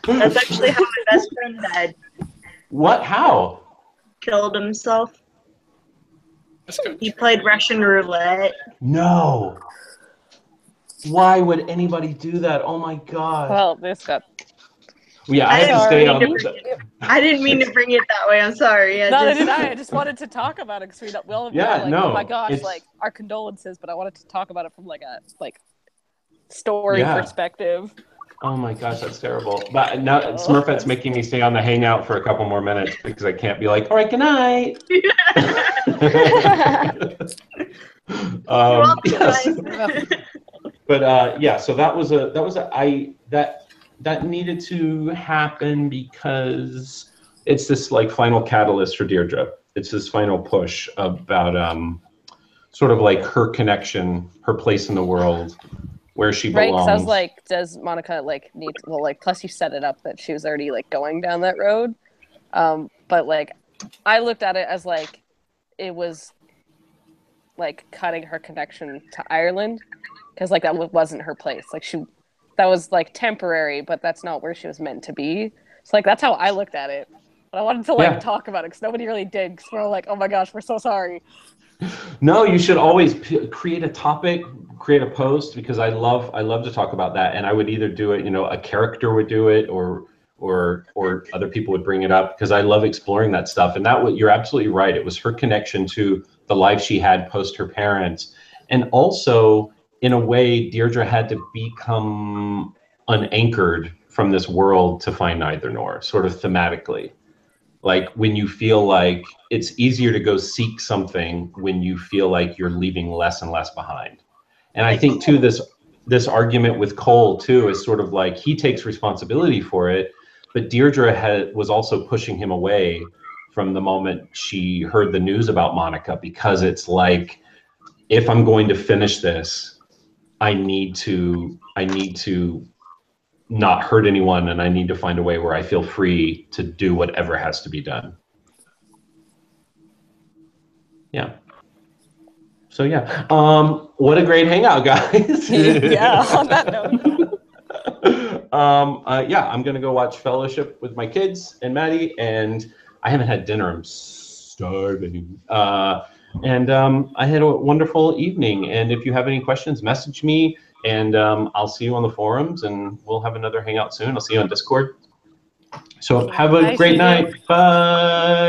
That's actually how my best friend died. What? How? Killed himself. He played Russian roulette. No. Why would anybody do that? Oh my god. Well, this got. Yeah, I had to stay on. I didn't mean to bring it that way. I'm sorry. I just wanted to talk about it because we all oh my gosh, like our condolences, but I wanted to talk about it from like a story perspective. Oh my gosh, that's terrible. But now Smurfette's making me stay on the Hangout for a couple more minutes because I can't be like, all right, good night. But so that needed to happen because it's this like final catalyst for Deirdre. It's this final push about sort of like her connection, her place in the world, where she belongs. Right, because I was like, does Monica like need to, well, like, plus you set it up that she was already like going down that road. But like I looked at it as like it was like cutting her connection to Ireland because like that wasn't her place. Like that was like temporary, but that's not where she was meant to be. So like that's how I looked at it. But I wanted to talk about it because nobody really did. Because we're all like, oh my gosh, we're so sorry. No, you should always create a topic, create a post, because I love to talk about that. And I would either do it, a character would do it, or other people would bring it up, because I love exploring that stuff. And you're absolutely right. It was her connection to the life she had post her parents, and also in a way, Deirdre had to become unanchored from this world to find neither nor, sort of thematically. Like when you feel like it's easier to go seek something when you feel like you're leaving less and less behind. And I think too, this argument with Cole too is sort of like he takes responsibility for it, but Deirdre was also pushing him away from the moment she heard the news about Monica, because it's like, if I'm going to finish this, I need to not hurt anyone, and I need to find a way where I feel free to do whatever has to be done. Yeah. So yeah, what a great hangout, guys. Yeah, on that note. I'm gonna go watch Fellowship with my kids and Maddie, and I haven't had dinner. I'm starving. And I had a wonderful evening. And if you have any questions, message me. And I'll see you on the forums, and we'll have another hangout soon. I'll see you on Discord. So have a great night. Bye.